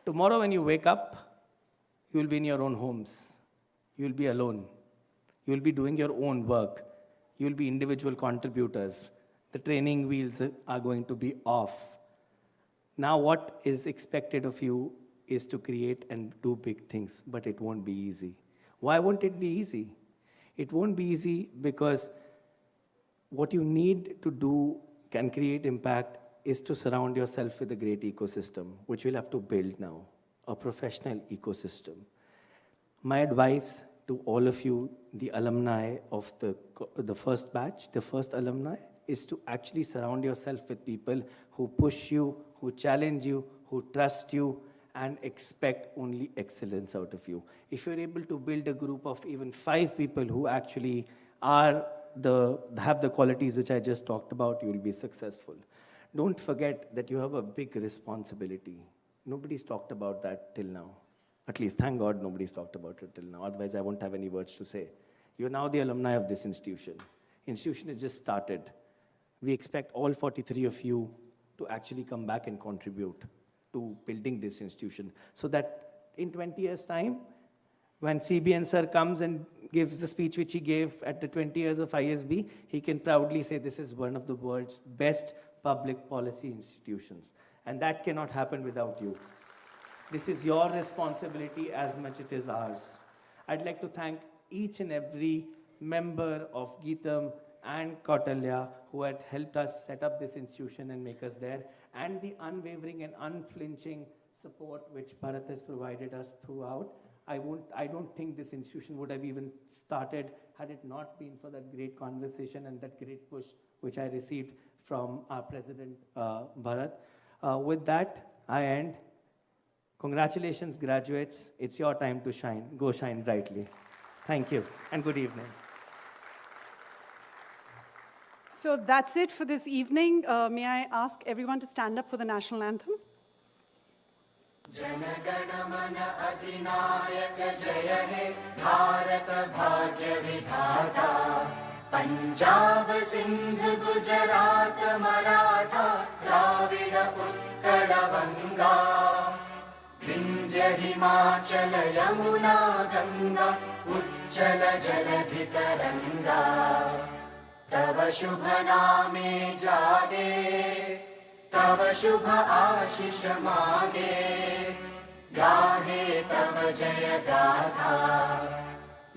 Speaker 11: Tomorrow when you wake up, you will be in your own homes. You will be alone. You will be doing your own work. You will be individual contributors. The training wheels are going to be off. Now what is expected of you is to create and do big things, but it won't be easy. Why won't it be easy? It won't be easy because what you need to do can create impact is to surround yourself with a great ecosystem, which you'll have to build now, a professional ecosystem. My advice to all of you, the alumni of the first batch, the first alumni, is to actually surround yourself with people who push you, who challenge you, who trust you, and expect only excellence out of you. If you're able to build a group of even 5 people who actually have the qualities which I just talked about, you will be successful. Don't forget that you have a big responsibility. Nobody's talked about that till now. At least, thank God, nobody's talked about it till now. Otherwise, I won't have any words to say. You're now the alumni of this institution. Institution has just started. We expect all 43 of you to actually come back and contribute to building this institution, so that in 20 years' time, when CBN sir comes and gives the speech which he gave at the 20 years of ISB, he can proudly say this is one of the world's best public policy institutions. And that cannot happen without you. This is your responsibility as much as it is ours. I'd like to thank each and every member of Geetam and Kautilya who had helped us set up this institution and make us there, and the unwavering and unflinching support which Bharat has provided us throughout. I don't think this institution would have even started had it not been for that great conversation and that great push which I received from our president, Bharat. With that, I end. Congratulations, graduates. It's your time to shine. Go shine brightly. Thank you, and good evening.
Speaker 3: So that's it for this evening. May I ask everyone to stand up for the national anthem?
Speaker 4: Jana Gana Mana अधिनायक जय हे भारत भाग्य विधाता पंजाब सिंध गुजरात मराठा द्राविड उत्कल गंगा विंध्य हिमाचल यमुना गंगा उज्जल जलधि तरंगा तव शुभ नामे जागे तव शुभ आशीष मागे गाहे तव जय गाथा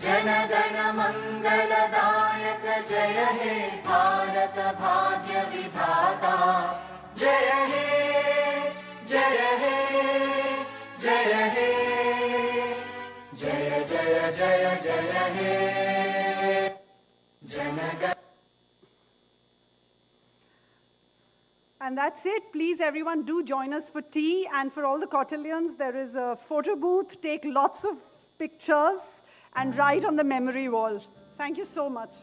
Speaker 4: जनगण मंगलदायक जय हे भारत भाग्य विधाता जय हे जय हे जय हे जय जय जय जय हे जनगण.
Speaker 3: And that's it. Please, everyone, do join us for tea. And for all the Kautilyans, there is a photo booth. Take lots of pictures and write on the memory wall. Thank you so much.